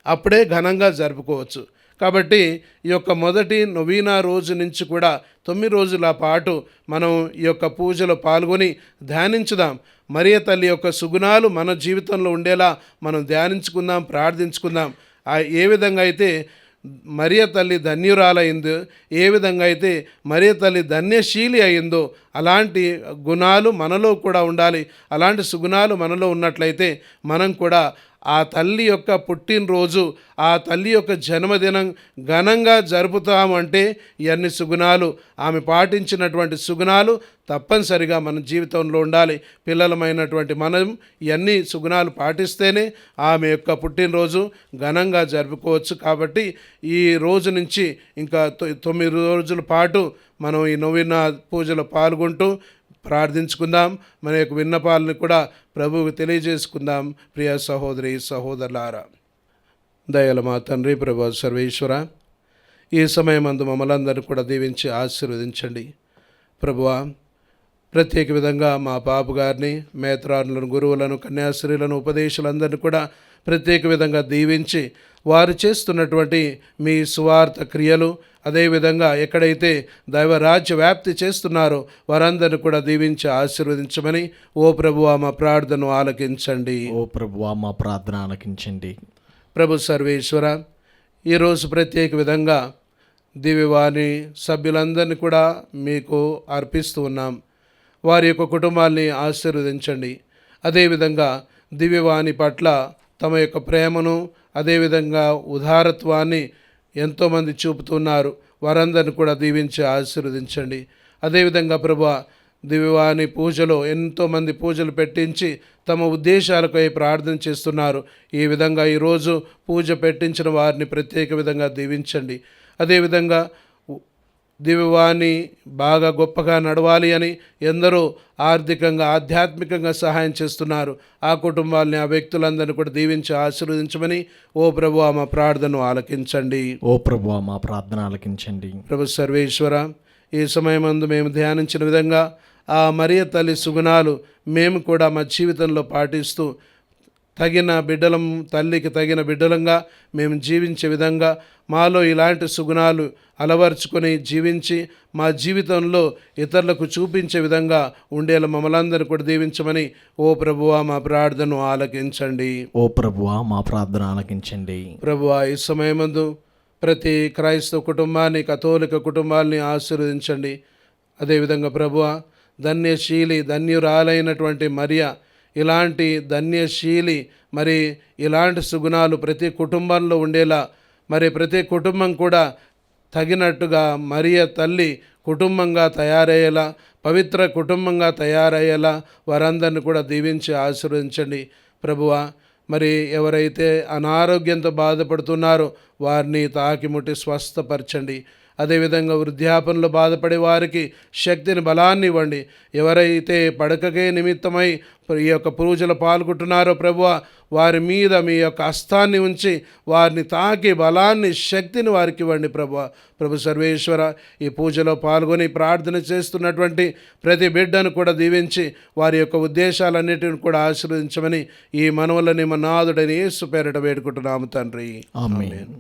S3: అప్పుడే ఘనంగా జరుపుకోవచ్చు. కాబట్టి ఈ యొక్క మొదటి నొవీనా రోజు నుంచి కూడా 9 రోజుల పాటు మనం ఈ యొక్క పూజలో పాల్గొని ధ్యానించుదాం. మరియ తల్లి యొక్క సుగుణాలు మన జీవితంలో ఉండేలా మనం ధ్యానించుకుందాం, ప్రార్థించుకుందాం. ఏ విధంగా అయితే మరియ తల్లి ధన్యురాలైందో, ఏ విధంగా అయితే మరియ తల్లి ధన్యశీలి అయిందో అలాంటి గుణాలు మనలో కూడా ఉండాలి. అలాంటి సుగుణాలు మనలో ఉన్నట్లయితే మనం కూడా ఆ తల్లి యొక్క పుట్టినరోజు, ఆ తల్లి యొక్క జన్మదినం ఘనంగా జరుపుతామంటే ఇవన్నీ సుగుణాలు, ఆమె పాటించినటువంటి సుగుణాలు తప్పనిసరిగా మన జీవితంలో ఉండాలి. పిల్లలమైనటువంటి మనం ఇవన్నీ సుగుణాలు పాటిస్తేనే ఆమె యొక్క పుట్టినరోజు ఘనంగా జరుపుకోవచ్చు. కాబట్టి ఈ రోజు నుంచి ఇంకా 9 రోజుల పాటు మనం ఈ నొవీనా పూజలో పాల్గొంటూ ప్రార్థించుకుందాం. మన యొక్క విన్నపాలను కూడా ప్రభువుకు తెలియజేసుకుందాం. ప్రియ సహోదరి సహోదరులారా, దయల మా తండ్రి ప్రభు సర్వేశ్వర, ఈ సమయమందు మమ్మల్ని అందరినీ కూడా దీవించి ఆశీర్వదించండి. ప్రభువా, ప్రత్యేక విధంగా మా పాపు గారిని, మేత్రాలను, గురువులను, కన్యాశ్రీలను, ఉపదేశాలందరినీ కూడా ప్రత్యేక విధంగా దీవించి వారు చేస్తున్నటువంటి మీ సువార్త క్రియలు, అదేవిధంగా ఎక్కడైతే దైవరాజ్య వ్యాప్తి చేస్తున్నారో వారందరిని కూడా దీవించి ఆశీర్వదించమని ఓ ప్రభువా మా ప్రార్థనను ఆలకించండి.
S2: ఓ ప్రభువా మా ప్రార్థన ఆలకించండి.
S3: ప్రభు సర్వేశ్వర, ఈరోజు ప్రత్యేక విధంగా దివ్యవాణి సభ్యులందరినీ కూడా మీకు అర్పిస్తూ ఉన్నాం. వారి యొక్క కుటుంబాల్ని ఆశీర్వదించండి. అదేవిధంగా దివ్యవాణి పట్ల తమ యొక్క ప్రేమను, అదేవిధంగా ఉదారత్వాన్ని ఎంతోమంది చూపుతున్నారు. వారందరిని కూడా దీవించి ఆశీర్వదించండి. అదేవిధంగా ప్రభువా, దివ్యవాణి పూజలో ఎంతోమంది పూజలు పెట్టించి తమ ఉద్దేశాలకై ప్రార్థన చేస్తున్నారు. ఈ విధంగా ఈరోజు పూజ పెట్టించిన వారిని ప్రత్యేక విధంగా దీవించండి. అదేవిధంగా దివ్యవాణి బాగా గొప్పగా నడవాలి అని ఎందరో ఆర్థికంగా, ఆధ్యాత్మికంగా సహాయం చేస్తున్నారు. ఆ కుటుంబాలని, ఆ వ్యక్తులందరినీ కూడా దీవించి ఆశీర్వదించమని ఓ ప్రభువా మా ప్రార్థనను ఆలకించండి.
S2: ఓ ప్రభువా మా ప్రార్థన ఆలకించండి.
S3: ప్రభు సర్వేశ్వర, ఈ సమయమందు మేము ధ్యానించిన విధంగా ఆ మరియ తల్లి సుగుణాలు మేము కూడా మా జీవితంలో పాటిస్తూ తగిన బిడ్డలం, తల్లికి తగిన బిడ్డలంగా మేము జీవించే విధంగా మాలో ఇలాంటి సుగుణాలు అలవర్చుకొని జీవించి మా జీవితంలో ఇతరులకు చూపించే విధంగా ఉండేలా మమ్మల్ందరినీ కూడా దీవించమని ఓ ప్రభువా మా ప్రార్థనను ఆలకించండి.
S2: ఓ ప్రభువా మా ప్రార్థన ఆలకించండి.
S3: ప్రభువా, ఈ సమయమందు ప్రతి క్రైస్తవ కుటుంబాన్ని, కథోలిక కుటుంబాలని ఆశీర్వదించండి. అదేవిధంగా ప్రభువా, ధన్యశీలి, ధన్యురాలైనటువంటి మరియ, ఇలాంటి ధన్యశీలి, మరి ఇలాంటి సుగుణాలు ప్రతి కుటుంబంలో ఉండేలా, మరి ప్రతి కుటుంబం కూడా తగినట్టుగా మరియ తల్లి కుటుంబంగా తయారయ్యేలా, పవిత్ర కుటుంబంగా తయారయ్యేలా వారందరిని కూడా దీవించి ఆశీర్వదించండి. ప్రభువా, మరి ఎవరైతే అనారోగ్యంతో బాధపడుతున్నారో వారిని తాకిముట్టి స్వస్థపరచండి. అదేవిధంగా వృద్ధాపనలో బాధపడే వారికి శక్తిని, బలాన్ని ఇవ్వండి. ఎవరైతే పడకకే నిమిత్తమై ఈ యొక్క పూజలో పాల్గొంటున్నారో ప్రభువా, వారి మీద మీ యొక్క హస్తాన్ని ఉంచి వారిని తాకి బలాన్ని, శక్తిని వారికి ఇవ్వండి ప్రభువా. ప్రభు సర్వేశ్వర, ఈ పూజలో పాల్గొని ప్రార్థన చేస్తున్నటువంటి ప్రతి బిడ్డను కూడా దీవించి వారి యొక్క ఉద్దేశాలన్నిటిని కూడా ఆశీర్వదించమని ఈ మనవులని మన నాథుడైన యేసు పేరిట వేడుకుంటున్నాము తండ్రి.
S2: ఆమేన్.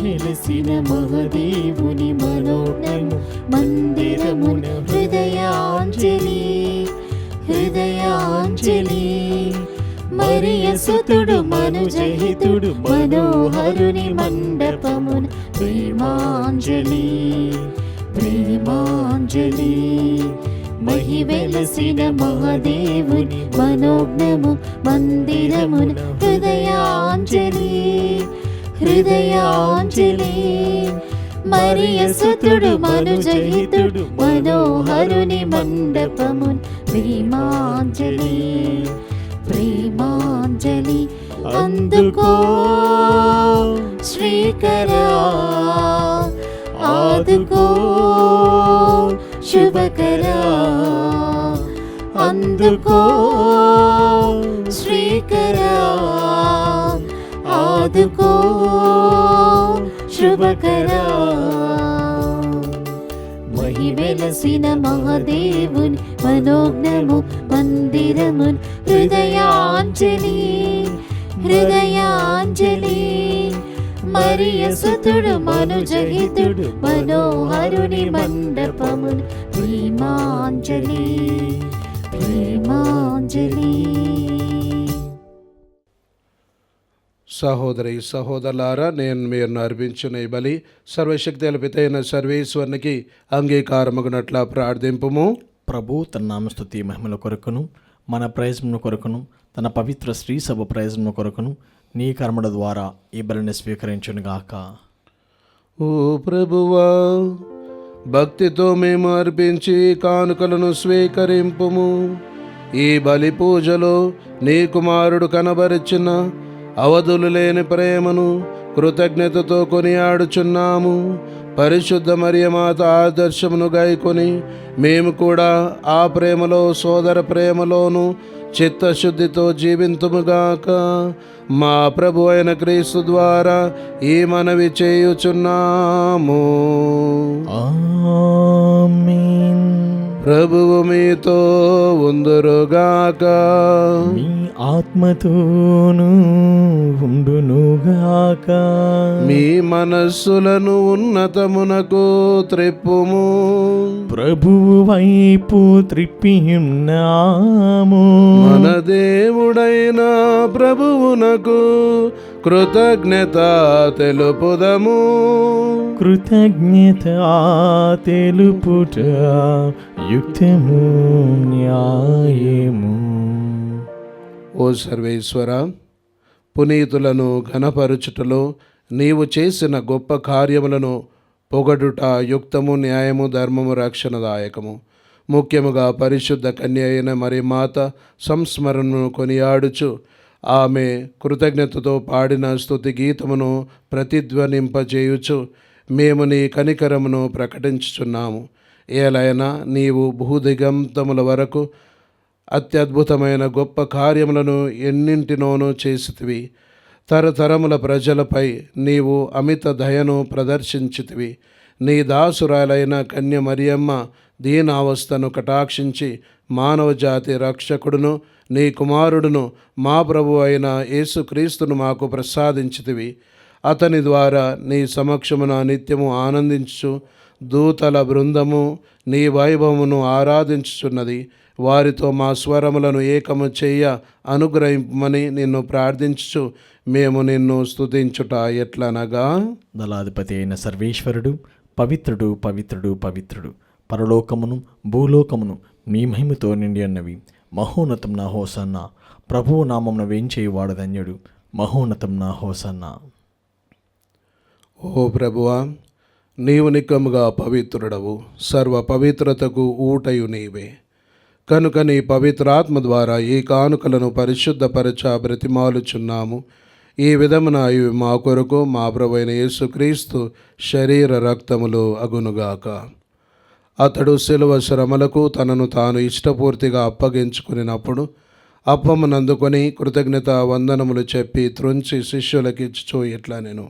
S1: వెలసిన మహదేవుని మనోజ్ఞము మందిరమున హృదయాంజలి, హృదయాంజలి. మరియ సుతుడు మనుజహితుడు మనోహరుని మండపమున ప్రేమాంజలి, ప్రేమాంజలి. మహి వెలసిన మహదేవుని మనోజ్ఞము మందిరమున హృదయాంజలి, హృదయాంజలి. మరియ సుతుడు మనుజహితుడు మనోహరుని మండపమున్ ప్రేమాంజలి ప్రేమాంజలి అందుకో శ్రీకరా ఆదుకో శుభకరా అందుకో శ్రీకరా ఆదుకో శుభకరా మహివెలసిన మహాదేవుని మనోజ్ఞము మందిరమున్ హృదయాంజలి హృదయాంజలి మరియ సుతుడు మనుజహితుడు మనోహరుని మండపమున్ ప్రేమాంజలి ప్రేమాంజలి.
S3: సహోదరి సహోదరులారా, నేను మీరు అర్పించిన ఈ బలి సర్వశక్తి పితైన సర్వేశ్వరునికి అంగీకారమగునట్లా ప్రార్థింపుము.
S2: ప్రభు తన నామస్తుతి మహిమల కొరకును మన ప్రయోజనం కొరకును తన పవిత్ర శ్రీ సభ ప్రయోజనం కొరకును నీ కర్మల ద్వారా ఈ బలిని స్వీకరించునుగాక.
S3: ఓ ప్రభువా, భక్తితో మేము అర్పించి కానుకలను స్వీకరింపుము. ఈ బలి పూజలో నీ కుమారుడు కనబరిచిన అవధులు లేని ప్రేమను కృతజ్ఞతతో కొనియాడుచున్నాము. పరిశుద్ధ మరియమాత ఆదర్శమును గైకొని మేము కూడా ఆ ప్రేమలో సోదర ప్రేమలోను చిత్తశుద్ధితో జీవింతుముగాక. మా ప్రభు అయిన క్రీస్తు ద్వారా ఈ మనవి చేయుచున్నాము.
S2: ఆమేన్.
S3: ప్రభువు మీతో ఉందురుగాక.
S2: మీ ఆత్మతోను ఉండునుగాక.
S3: మీ మనస్సులను ఉన్నతమునకు త్రిప్పుము.
S2: ప్రభువు వైపు త్రిప్పియున్నాము.
S3: మన దేవుడైన ప్రభువునకు కృతజ్ఞత తెలుపుదము.
S2: కృతజ్ఞత తెలుపుట యుక్తము న్యాయము.
S3: ఓ సర్వేశ్వర, పునీతులను ఘనపరచుటలో నీవు చేసిన గొప్ప కార్యములను పొగడుట యుక్తము న్యాయము ధర్మము రక్షణదాయకము. ముఖ్యముగా పరిశుద్ధ కన్య అయిన మరి మాత సంస్మరణను కొనియాడుచు ఆమె కృతజ్ఞతతో పాడిన స్తుతి గీతమును ప్రతిధ్వనింపజేయుచు మేము నీ కనికరమును ప్రకటించుచున్నాము. ఏలైనా నీవు భూదిగంతముల వరకు అత్యద్భుతమైన గొప్ప కార్యములను ఎన్నింటినోనూ చేసితివి. తరతరముల ప్రజలపై నీవు అమిత దయను ప్రదర్శించితివి. నీ దాసురాలైన కన్య మరియమ్మ దీనావస్థను కటాక్షించి మానవ జాతి రక్షకుడును నీ కుమారుడును మా ప్రభు అయిన యేసుక్రీస్తును మాకు ప్రసాదించితివి. అతని ద్వారా నీ సమక్షమున నిత్యము ఆనందించు దూతల బృందము నీ వైభవమును ఆరాధించుచున్నది. వారితో మా స్వరములను ఏకము చేయ అనుగ్రహింపమని నిన్ను ప్రార్థించుచు మేము నిన్ను స్తుతించుట ఎట్లనగా,
S2: దళాధిపతి అయిన సర్వేశ్వరుడు పవిత్రుడు పవిత్రుడు పవిత్రుడు, పరలోకమును భూలోకమును నీ మహిమతో నిండి అన్నవి. మహోన్నతం నా హోసన్న, ప్రభువు నామమున వేంచేయువాడు ధన్యుడు. మహోన్నతం నా హోసన్న.
S3: ఓ ప్రభువా, నీవు నిక్కముగా పవిత్రుడవు, సర్వ పవిత్రతకు ఊటయు నీవే. కనుక నీ పవిత్రాత్మ ద్వారా ఈ కానుకలను పరిశుద్ధపరచ బ్రతిమాలుచున్నాము. ఈ విధమున ఇవి మా కొరకు మా ప్రభువైన యేసుక్రీస్తు శరీర రక్తములు అగునుగాక. అతడు శిలువ శ్రమలకు తనను తాను ఇష్టపూర్తిగా అప్పగించుకునినప్పుడు అప్పమునందుకొని కృతజ్ఞత వందనములు చెప్పి త్రుంచి శిష్యులకిచ్చుచూ ఇట్లా నేను,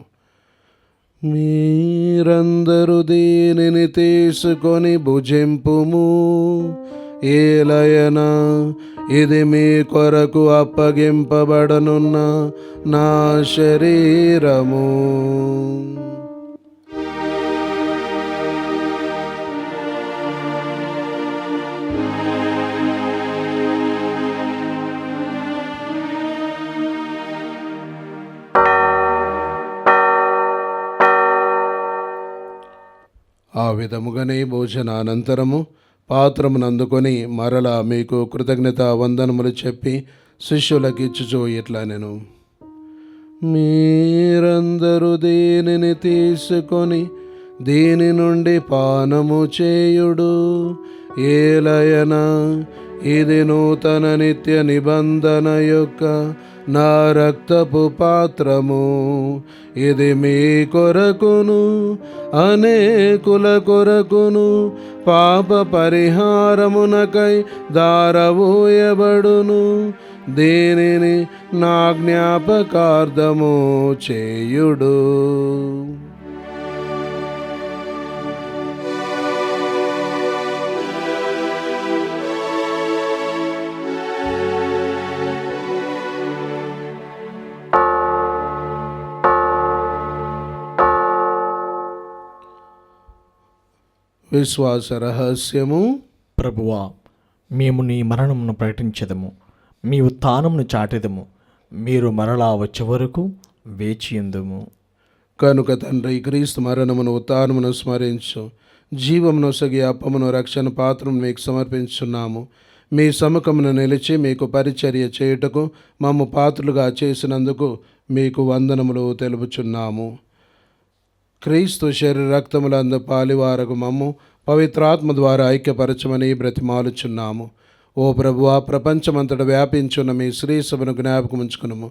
S3: మీరందరూ దీనిని తీసుకొని భుజింపుము. ఏలయన ఇది మీ కొరకు అప్పగింపబడనున్న నా శరీరము. ఆ విధముగానే భోజనానంతరము పాత్రమునందుకొని మరలా మీకు కృతజ్ఞత వందనములు చెప్పి శిష్యులకిచ్చుచూ ఇట్లా నేను, మీరందరూ దీనిని తీసుకొని దీని నుండి పానము చేయుడు. ఏలయన ఇది నూతన నిత్య నిబంధన యొక్క నా రక్తపు పాత్రము. ఇది మీ కొరకును అనేకుల కొరకును పాప పరిహారమునకై దారవోయబడును. దీనిని నా జ్ఞాపకార్థము చేయుడు. విశ్వాస రహస్యము.
S2: ప్రభువా, మేము నీ మరణమును ప్రకటించెదము, మీ ఉత్థానమును చాటెదము. మీరు మరలా వచ్చే వరకు వేచియుందుము.
S3: కనుక తండ్రి, క్రీస్తు మరణమును ఉత్థానమును స్మరించు, జీవమును సగి అప్పమును రక్షణ పాత్రను మీకు సమర్పించున్నాము. మీ సముఖమును నిలిచి మీకు పరిచర్య చేయుటకు మమ్ము పాత్రులుగా చేసినందుకు మీకు వందనములు తెలుపుచున్నాము. క్రీస్తు శరీర రక్తములందు పాలివారకు మమ్ము పవిత్రాత్మ ద్వారా ఐక్యపరచమని బ్రతిమాలుచున్నాము. ఓ ప్రభువా, ప్రపంచమంతటా వ్యాపించున్న మీ శ్రీ సభను జ్ఞాపకం ఉంచుకున్నాము.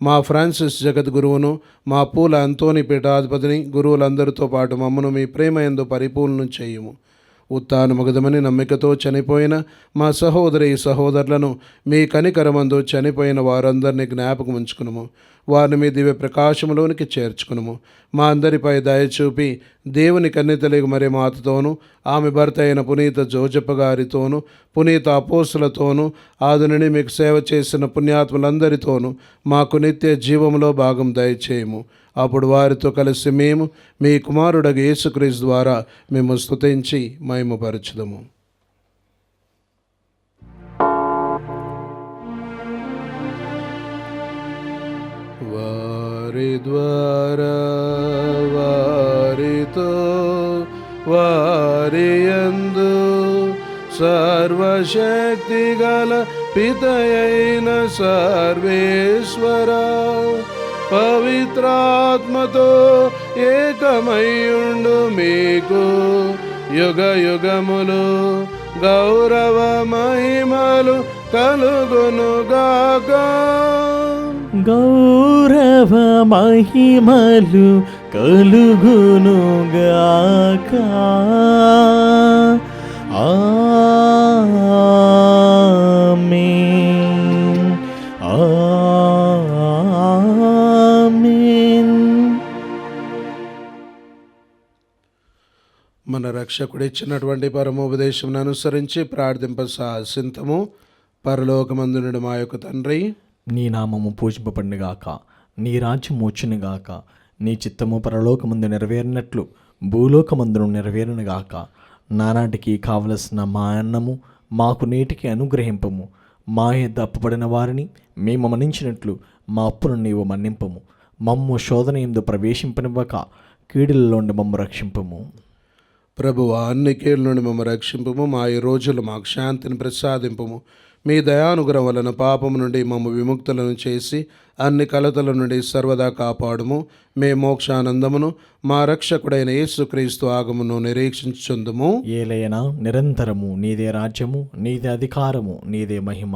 S3: మా ఫ్రాన్సిస్ జగద్గురువును, మా పూల అంతోని పీఠాధిపతిని, గురువులందరితో పాటు మమ్మను మీ ప్రేమయందు పరిపూర్ణం చేయుము. ఉత్థానముగదమని నమ్మికతో చనిపోయిన మా సహోదరి సహోదరులను మీ కనికరమందు చనిపోయిన వారందరినీ జ్ఞాపకం ఉంచుకునుము. వారిని మీ దివ్య ప్రకాశములోనికి చేర్చుకునుము. మా అందరిపై దయచూపి దేవుని కన్యతలిగి మరి మాతతోనూ, ఆమె భర్త అయిన పునీత జోజప్ప గారితోనూ, పునీత అపోస్తులతోనూ, ఆదుని మీకు సేవ చేసిన పుణ్యాత్ములందరితోనూ మాకు నిత్య జీవములో భాగం దయచేయము. అప్పుడు వారితో కలిసి మేము మీ కుమారుడగు యేసుక్రీస్తు ద్వారా మేము స్తుతించి మహిమపరచుదము. వారి ద్వారా, వారితో, వారి యందు సర్వశక్తి గల పితయైన సర్వేశ్వర పవిత్రాత్మతో ఏకమయుండు మీకు యుగ యుగములు గౌరవ మహిమలు కలుగునుగాక.
S2: గౌరవ మహిమలు కలుగునుగాక. ఆమేన్. ఆమేన్.
S3: మన రక్షకుడు ఇచ్చినటువంటి పరమోపదేశం అనుసరించి ప్రార్థింప సాసింతము. పరలోకమందునుడు మా యొక్క తండ్రి,
S2: నీ నామము పూజింపబడునుగాక, నీ రాజ్యం వచ్చునుగాక, నీ చిత్తము పరలోకమందు నెరవేరినట్లు భూలోకమందును నెరవేరునుగాక. నానాటికి కావలసిన మా అన్నము మాకు నేటికి అనుగ్రహింపము. మా యొద్ద అప్పుబడిన వారిని మేము మన్నించినట్లు మా అప్పును నీవు మన్నింపము. మమ్ము శోధన యందు ప్రవేశింపనివ్వక కీడులలోండి మమ్ము రక్షింపము.
S3: ప్రభువా, అన్ని కీళ్ళ నుండి మమ్మల్ని రక్షింపము. మా ఈ రోజులు మాకు శాంతిని ప్రసాదింపము. మీ దయానుగ్రహం వలన పాపము నుండి మమ్ము విముక్తులను చేసి అన్ని కలతల నుండి సర్వదా కాపాడుము. మే మోక్షానందమును మా రక్షకుడైన యేసుక్రీస్తు ఆగమును నిరీక్షించుందుము.
S2: ఏలైనా నిరంతరము నీదే రాజ్యము, నీదే అధికారము, నీదే మహిమ.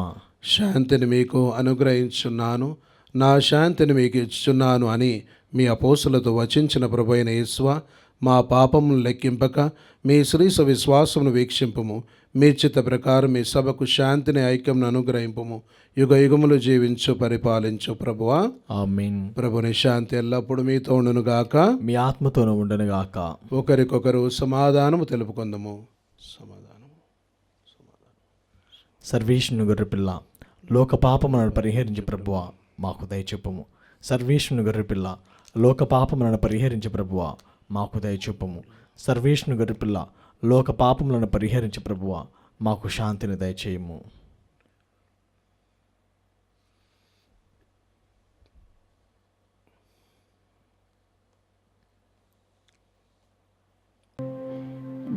S3: శాంతిని మీకు అనుగ్రహించున్నాను, నా శాంతిని మీకు ఇచ్చుచున్నాను అని మీ అపోస్తులతో వచించిన ప్రభువైన యేసువా, మా పాపమును లెక్కింపక మీ శ్రీస విశ్వాసమును వీక్షింపము. మీ చిత్త ప్రకారం మీ సభకు శాంతిని ఐక్యంను అనుగ్రహింపము. యుగ యుగములు జీవించు పరిపాలించు ప్రభువా.
S2: ఆమేన్.
S3: ప్రభుని శాంతి ఎల్లప్పుడు మీతో ఉండునుగాక,
S2: మీ ఆత్మతోనూ ఉండునుగాక.
S3: ఒకరికొకరు సమాధానము తెలుపుకుందాము.
S2: సర్వేశ్వరుని గొర్రెపిల్ల, లోక పాపములను పరిహరించి ప్రభువా మాకు దయచూపము. సర్వేశ్వరుని గొర్రెపిల్ల, లోక పాపములను పరిహరించి ప్రభువా మాకు దయచూపము. సర్వేశ్వరుని గొర్రెపిల్ల, లోక పాపములను పరిహరించి ప్రభువా మాకు శాంతిని దయచేయము.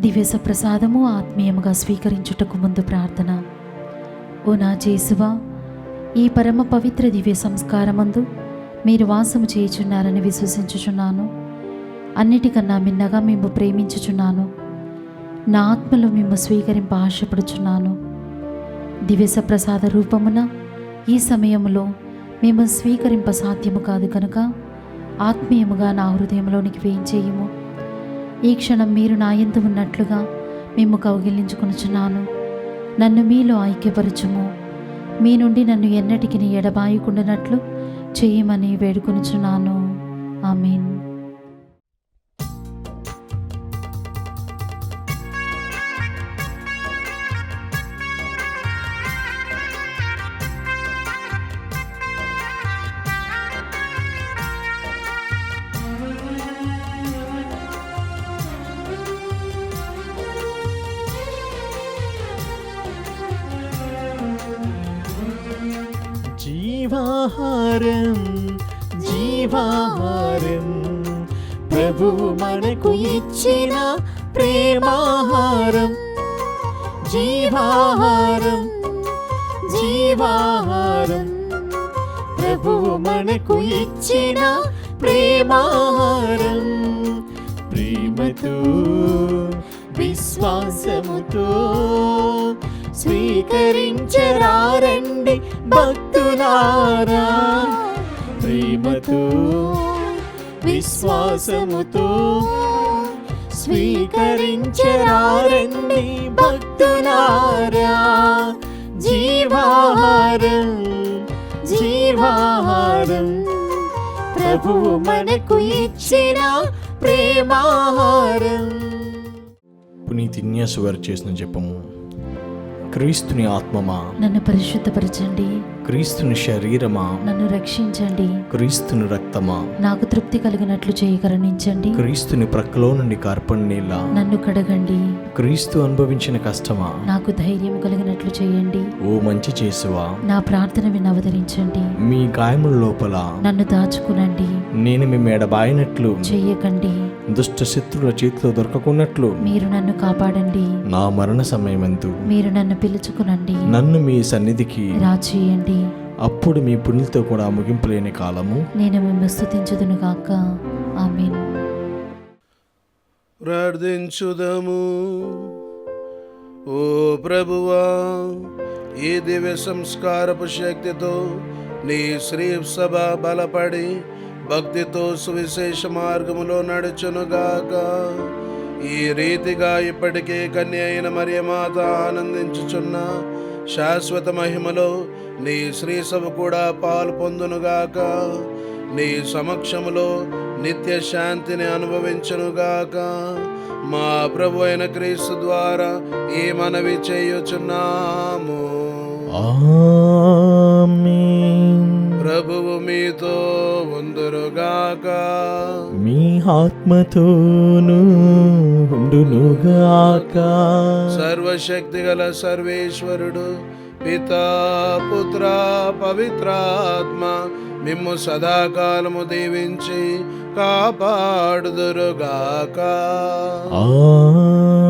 S1: దివ్య ప్రసాదము ఆత్మీయముగా స్వీకరించుటకు ముందు ప్రార్థన. ఓ నా యేసువా, ఈ పరమ పవిత్ర దివ్య సంస్కారమందు మీరు వాసము చేయుచున్నారని విశ్వసించుచున్నాను. అన్నిటికన్నా మిన్నగా మేము ప్రేమించుచున్నాను. నా ఆత్మలో మేము స్వీకరింప ఆశపడుచున్నాను. దివ్య ప్రసాద రూపమున ఈ సమయంలో మేము స్వీకరింప సాధ్యము కాదు కనుక ఆత్మీయముగా నా హృదయంలోనికి వేయించేయము. ఈ క్షణం మీరు నా యందు ఉన్నట్లుగా మేము కౌగిలించుకొనుచున్నాను. నన్ను మీలో ఐక్యపరచుము. మీ నుండి నన్ను ఎన్నటికి ఎడబాయకుండానట్లు చేయమని వేడుకొనుచున్నాను. ఆమేన్.
S5: జీవాహారం జీవాహారం ప్రభువు మనకు ఇచ్చిన ప్రేమాహారం. జీవాహారం జీవాహారం ప్రభువు మనకు ఇచ్చిన ప్రేమాహారం. ప్రేమతో విశ్వాసముతో స్వీకరించరారండి భక్తులారా. ప్రేమతో విశ్వాసముతో స్వీకరించరారండి భక్తులారా. జీవాహారం జీవాహారం ప్రభువు మనకు ఇచ్చిన ప్రేమాహారం.
S2: పునీత్ ఇన్యాసు వారు చేసిన జపము. క్రీస్తుని ఆత్మమా
S1: నన్ను పరిశుద్ధపరచండి.
S2: క్రీస్తుని శరీరమా
S1: నన్ను రక్షించండి.
S2: క్రీస్తుని రక్తమా
S1: నాకు తృప్తి కలిగినట్లు చేయకరణించండి.
S2: క్రీస్తుని ప్రక్కలో నుండి కార్పణ నీళ్ళ
S1: నన్ను కడగండి.
S2: క్రీస్తు అనుభవించిన కష్టమా
S1: నాకు ధైర్యం కలిగినట్లు చేయండి.
S2: ఓ మంచి చేసువా
S1: నా ప్రార్థన వినవదరించండి.
S2: మీ గాయముల లోపల
S1: నన్ను దాచుకునండి.
S2: నేను మీ మెడబాయినట్లు
S1: చెయ్యకండి.
S2: దుష్ట శత్రుల చేతిలో దొరకకున్నట్లు
S1: మీరు నన్ను కాపాడండి.
S2: నా మరణ సమయమందు
S1: మీరు నన్ను పిలుచుకునండి.
S2: నన్ను మీ సన్నిధికి
S1: రాచేయండి.
S2: అప్పుడు మీ పుణ్యులతో కూడా ముగింపులేని కాలము
S1: నేను మిమ్మల్ని స్తుతించుదును గాక. ఆమేన్.
S3: ప్రార్థించుదము. ఓ ప్రభువా, ఈ దివ్య సంస్కారపు శక్తితో నీ శ్రీ సభ బలపడి భక్తితో సువిశేష మార్గములో నడుచునుగాక. ఈ రీతిగా ఇప్పటికే కన్య అయిన మరియమాత ఆనందించుచున్న శాశ్వత మహిమలో నీ శ్రీ సభ కూడా పాలు పొందునుగాక. నీ సమక్షములో నిత్య శాంతిని అనుభవించునుగాక. మా ప్రభు అయిన క్రీస్తు ద్వారా ఈ మనవి చేయుచున్నాము.
S5: ఆమేన్.
S3: ప్రభువు మీతో ఉందురుగాక.
S5: మీ ఆత్మతోనూ ఉండునుగాక.
S3: సర్వశక్తి గల సర్వేశ్వరుడు పితా పుత్ర పవిత్రాత్మ మిమ్ము సదాకాలము దీవించి కాపాడుదురుగాక.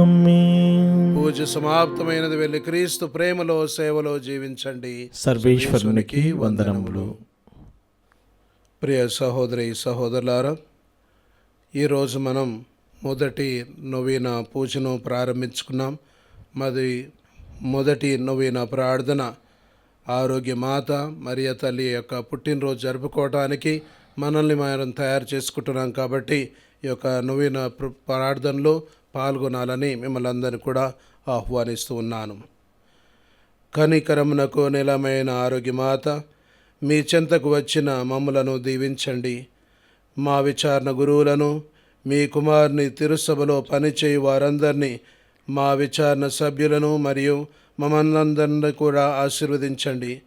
S5: ఆమేన్.
S3: పూజ సమాప్తమైనది. వెళ్ళి క్రీస్తు ప్రేమలో సేవలో జీవించండి.
S2: సర్వేశ్వరునికి వందనములు.
S3: ప్రియ సహోదరి సహోదరులారా, ఈరోజు మనం మొదటి నవీన పూజను ప్రారంభించుకున్నాం. మొదటి నవీన ప్రార్థన ఆరోగ్య మాత మరియ తల్లి యొక్క పుట్టినరోజు జరుపుకోవడానికి మనల్ని మనం తయారు చేసుకుంటున్నాం. కాబట్టి ఈ యొక్క నవీన ప్రార్థనలో పాల్గొనాలని మిమ్మల్ని అందరినీ కూడా ఆహ్వానిస్తూ ఉన్నాను. కనికరమునకు నిలమైన ఆరోగ్య మాత, మీ చెంతకు వచ్చిన మమ్ములను దీవించండి. మా విచారణ గురువులను, మీ కుమారుని తిరుసభలో పనిచేయు వారందరినీ, మా విచారణ సభ్యులను మరియు మమ్మల్నందరినీ కూడా ఆశీర్వదించండి.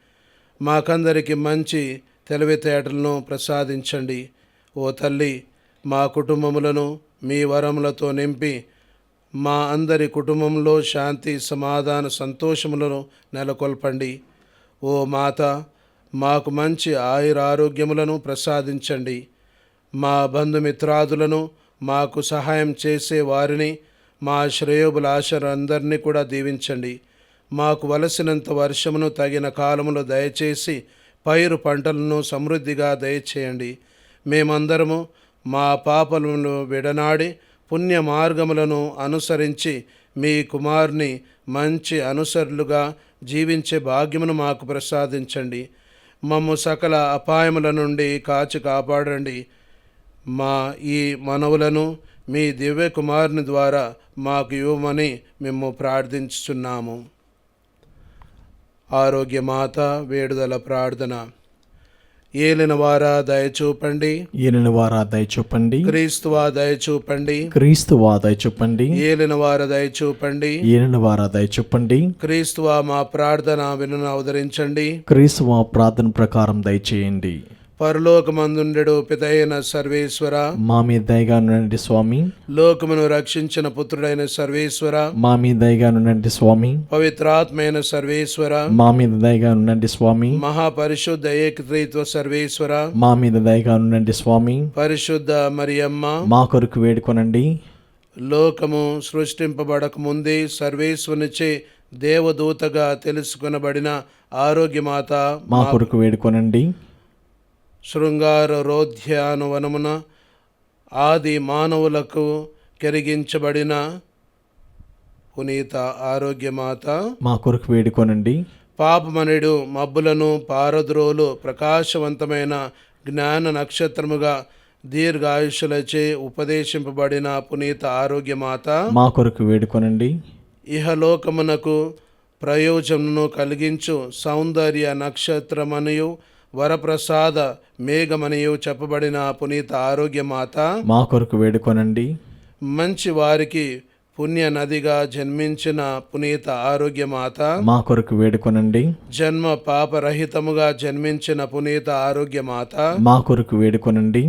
S3: మాకందరికి మంచి తెలివితేటలను ప్రసాదించండి. ఓ తల్లి, మా కుటుంబములను మీ వరములతో నింపి మా అందరి కుటుంబంలో శాంతి సమాధాన సంతోషములను నెలకొల్పండి. ఓ మాత, మాకు మంచి ఆయురారోగ్యములను ప్రసాదించండి. మా బంధుమిత్రాదులను, మాకు సహాయం చేసే వారిని, మా శ్రేయోభిలాషలందరినీ కూడా దీవించండి. మాకు వలసినంత వర్షమును తగిన కాలములో దయచేసి పైరు పంటలను సమృద్ధిగా దయచేయండి. మేమందరము మా పాపలను విడనాడి పుణ్య మార్గములను అనుసరించి మీ కుమారుని మంచి అనుసరులుగా జీవించే భాగ్యమును మాకు ప్రసాదించండి. మమ్ము సకల అపాయముల నుండి కాచి కాపాడండి. మా ఈ మనవులను మీ దివ్య కుమారుని ద్వారా మాకు ఇవ్వమని మేము ప్రార్థించుచున్నాము. ఆరోగ్యమాత వేడుదల ప్రార్థన. ఏలినవారా దయచూపండి,
S5: ఏలినవారా దయచూపండి,
S3: క్రీస్తువా దయచూపండి,
S5: క్రీస్తువా దయచూపండి,
S3: ఏలినవార దయచూపండి,
S5: ఏలినవారా దయచూపండి,
S3: క్రీస్తువా మా ప్రార్థన వినున అవతరించండి.
S5: క్రీస్తువా ప్రార్థన ప్రకారం దయచేయండి.
S3: పరలోకమందుండెడు పితైన సర్వేశ్వర,
S5: మా మీద దయగా ఉండండి స్వామి.
S3: లోకమును రక్షించిన పుత్రుడైన సర్వేశ్వర,
S5: మా మీద దయగా ఉండండి స్వామి.
S3: పవిత్రాత్మైన సర్వేశ్వర,
S5: మా మీద దయగా ఉండండి స్వామి.
S3: మహాపరిశుద్ధ ఏకత్రిత్వ సర్వేశ్వర,
S5: మా మీద దయగా ఉండండి స్వామి.
S3: పరిశుద్ధ మరియమ్మ,
S5: మా కొరకు వేడుకొనండి.
S3: లోకము సృష్టింపబడక ముందే సర్వేశ్వరునిచే దేవదూతగా తెలుసుకొనబడిన ఆరోగ్యమాత,
S5: మా కొరకు వేడుకొనండి.
S3: శృంగార రోధ్యానవనమున ఆది మానవులకు కెరిగించబడిన పునీత ఆరోగ్యమాత,
S5: మా కొరకు వేడుకొనండి.
S3: పాపమనుడు మబ్బులను పారద్రోలు ప్రకాశవంతమైన జ్ఞాన నక్షత్రముగా దీర్ఘాయుషులచే ఉపదేశింపబడిన పునీత ఆరోగ్యమాత,
S5: మా కొరకు వేడుకొనండి.
S3: ఇహలోకమునకు ప్రయోజనమును కలిగించు సౌందర్య నక్షత్రమనియు వరప్రసాద మేఘమనియు చెప్పబడిన పునీత ఆరోగ్యమాత,
S5: మా కొరకు వేడుకొనండి.
S3: మంచి వారికి పుణ్య నదిగా జన్మించిన పునీత ఆరోగ్యమాత,
S5: మా కొరకు వేడుకొనండి.
S3: జన్మ పాపరహితముగా జన్మించిన పునీత ఆరోగ్యమాత,
S5: మా కొరకు వేడుకొనండి.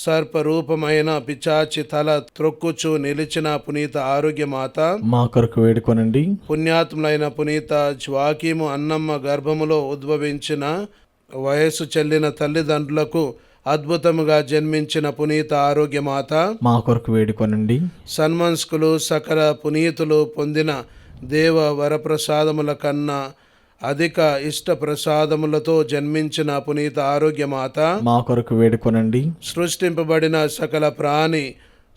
S3: సర్పరూపమైన పిచాచి తల త్రొక్కుచు నిలిచిన పునీత ఆరోగ్యమాత,
S5: మా కొరకు వేడుకొనండి.
S3: పుణ్యాత్ములైన పునీత జ్వాకీము అన్నమ్మ గర్భములో ఉద్భవించిన వయస్సు చెల్లిన తల్లిదండ్రులకు అద్భుతముగా జన్మించిన పునీత ఆరోగ్యమాత,
S5: మా కొరకు వేడుకొనండి.
S3: సన్మనస్కులు సకల పునీతులు పొందిన దేవ వరప్రసాదముల కన్నా అధిక ఇష్ట ప్రసాదములతో జన్మించిన పునీత ఆరోగ్యమాత,
S5: మా కొరకు వేడుకొనండి.
S3: సృష్టింపబడిన సకల ప్రాణి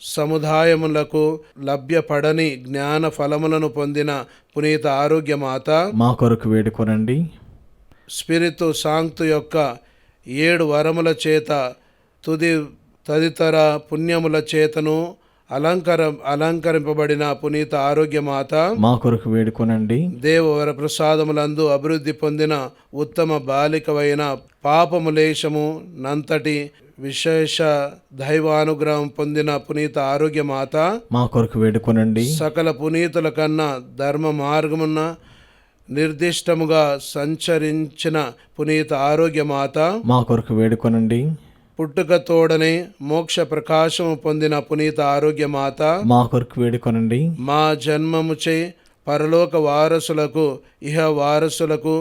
S3: సముదాయములకు లభ్యపడని జ్ఞాన ఫలములను పొందిన పునీత ఆరోగ్యమాత,
S5: మా కొరకు వేడుకొనండి.
S3: స్పిరితు సాంక్తు యొక్క 7 వరముల చేత తదితర పుణ్యముల చేతను అలంకరింపబడిన పునీత ఆరోగ్యమాత,
S5: మా కొరకు వేడుకొనండి.
S3: దేవవర ప్రసాదములందు అభివృద్ధి పొందిన ఉత్తమ బాలికవైన పాపములేశము నంతటి విశేష దైవానుగ్రహం పొందిన పునీత ఆరోగ్యమాత,
S5: మా కొరకు వేడుకొనండి.
S3: సకల పునీతుల కన్నా ధర్మ మార్గమున నిర్దిష్టముగా సంచరించిన పునీత ఆరోగ్యమాత,
S5: మా కొరకు వేడుకొనండి.
S3: పుట్టుక తోడనే మోక్ష ప్రకాశము పొందిన పునీత ఆరోగ్యమాత,
S5: మా కొరకు వేడుకొనండి.
S3: మా జన్మముచే పరలోక వారసులకు ఇహ వారసులకు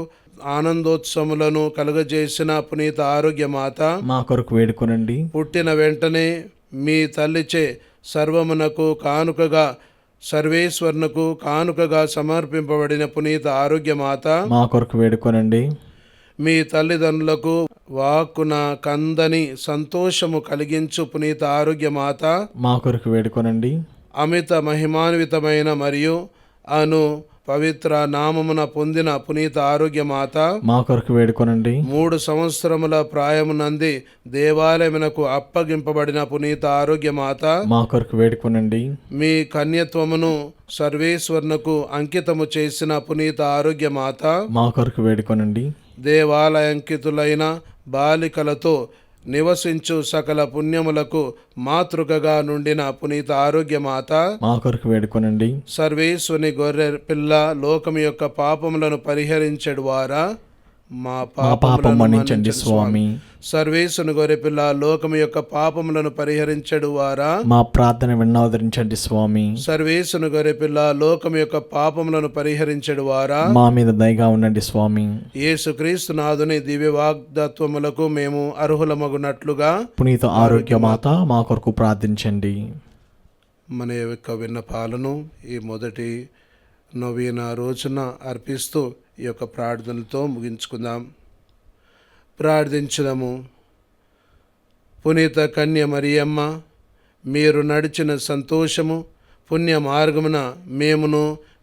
S3: ఆనందోత్సవములను కలుగజేసిన పునీత ఆరోగ్యమాత,
S5: మా కొరకు వేడుకొనండి.
S3: పుట్టిన వెంటనే మీ తల్లిచే సర్వమునకు కానుకగా సర్వేశ్వరునకు కానుకగా సమర్పింపబడిన పునీత ఆరోగ్యమాత,
S5: మా కొరకు వేడుకొనండి.
S3: మీ తల్లిదండ్రులకు వాక్కున కందని సంతోషము కలిగించు పునీత ఆరోగ్యమాత,
S5: మా కొరకు వేడుకొనండి.
S3: అమిత మహిమాన్వితమైన మరియు అను పవిత్ర నామమున పొందిన పునీత ఆరోగ్యమాత,
S5: మా కొరకు వేడుకొనండి.
S3: 3 సంవత్సరముల ప్రాయమునంది దేవాలయమునకు అప్పగింపబడిన పునీత ఆరోగ్యమాత,
S5: మా కొరకు వేడుకొనండి.
S3: మీ కన్యత్వమును సర్వేశ్వరునకు అంకితము చేసిన పునీత ఆరోగ్యమాత,
S5: మా కొరకు వేడుకొనండి.
S3: దేవాలయంకితులైన బాలికలతో నివసించు సకల పుణ్యములకు మాతృకగా నుండిన పునీత ఆరోగ్యమాత,
S5: మా కొరకు వేడుకొనండి.
S3: సర్వేశ్వని గొర్రె పిల్ల లోకం యొక్క పాపములను పరిహరించడు వారా మా
S5: పాపం మన్నించండి స్వామి.
S3: సర్వేశ్వని గొర్రె పిల్ల లోకం యొక్క పాపములను పరిహరించడు వారా
S5: మా ప్రార్థన విన్నవదరించండి స్వామి.
S3: సర్వేశ్వని గొర్రె పిల్ల లోకం యొక్క పాపములను పరిహరించడు వారా
S5: మా మీద దయగా ఉండండి స్వామి.
S3: యేసుక్రీస్తు నాథుని దివ్య వాగ్దత్వములకు మేము అర్హులమగునట్లుగా
S5: పునీత ఆరోగ్యమాత మా కొరకు ప్రార్థించండి.
S3: మన యొక్క విన్నపాలను ఈ మొదటి నవీన రోజున అర్పిస్తూ ఈ యొక్క ప్రార్థనలతో ముగించుకుందాం. ప్రార్థించుదాము. పునీత కన్య మరియమ్మ, మీరు నడిచిన సంతోషము పుణ్య మార్గమున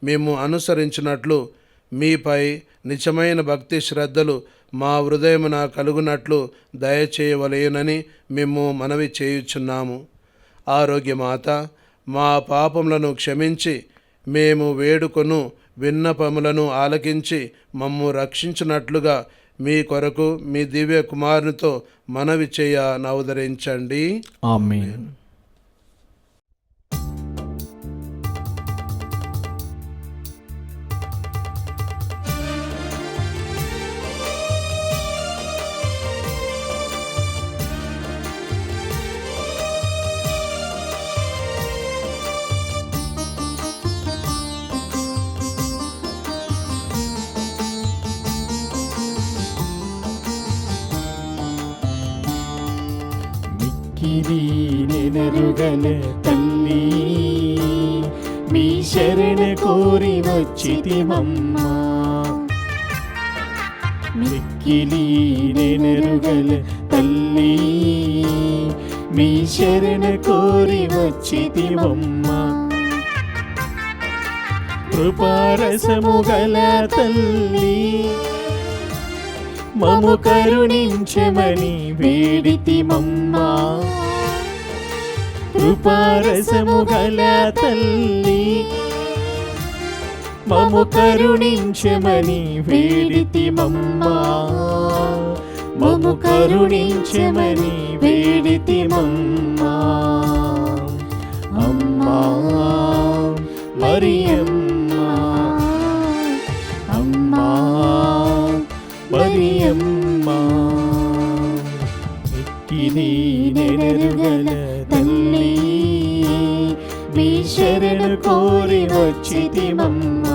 S3: మేము అనుసరించినట్లు మీపై నిజమైన భక్తి శ్రద్ధలు మా హృదయమున కలుగునట్లు దయచేయవలేనని మేము మనవి చేయుచున్నాము. ఆరోగ్యమాత, మా పాపములను క్షమించి మేము వేడుకొను విన్నపములను ఆలకించి మమ్ము రక్షించున్నట్లుగా మీ కొరకు మీ దివ్య కుమారునితో మనవి చేయ నవదరించండి.
S5: ఆమేన్.
S6: నెనరుగల తల్లి, మీ శరణ కోరి వచ్చితిమమ్మా. మిక్కిలి నెనరుగల తల్లి, మీ శరణ కోరి వచ్చితిమమ్మా. కృపారసము గల తల్లి, మము కరుణించమని వేడితిమమ్మా. కృపారసము గల తల్లి, మము కరుణించమని వేడితిమమ్మా. మము కరుణించమని వేడితిమమ్మా. అమ్మా మరియమ్మా, అమ్మా మరియమ్మా. మిక్కిలి నెనరుగల తల్లి, మీ శరణు కోరి వచ్చితిమమ్మా.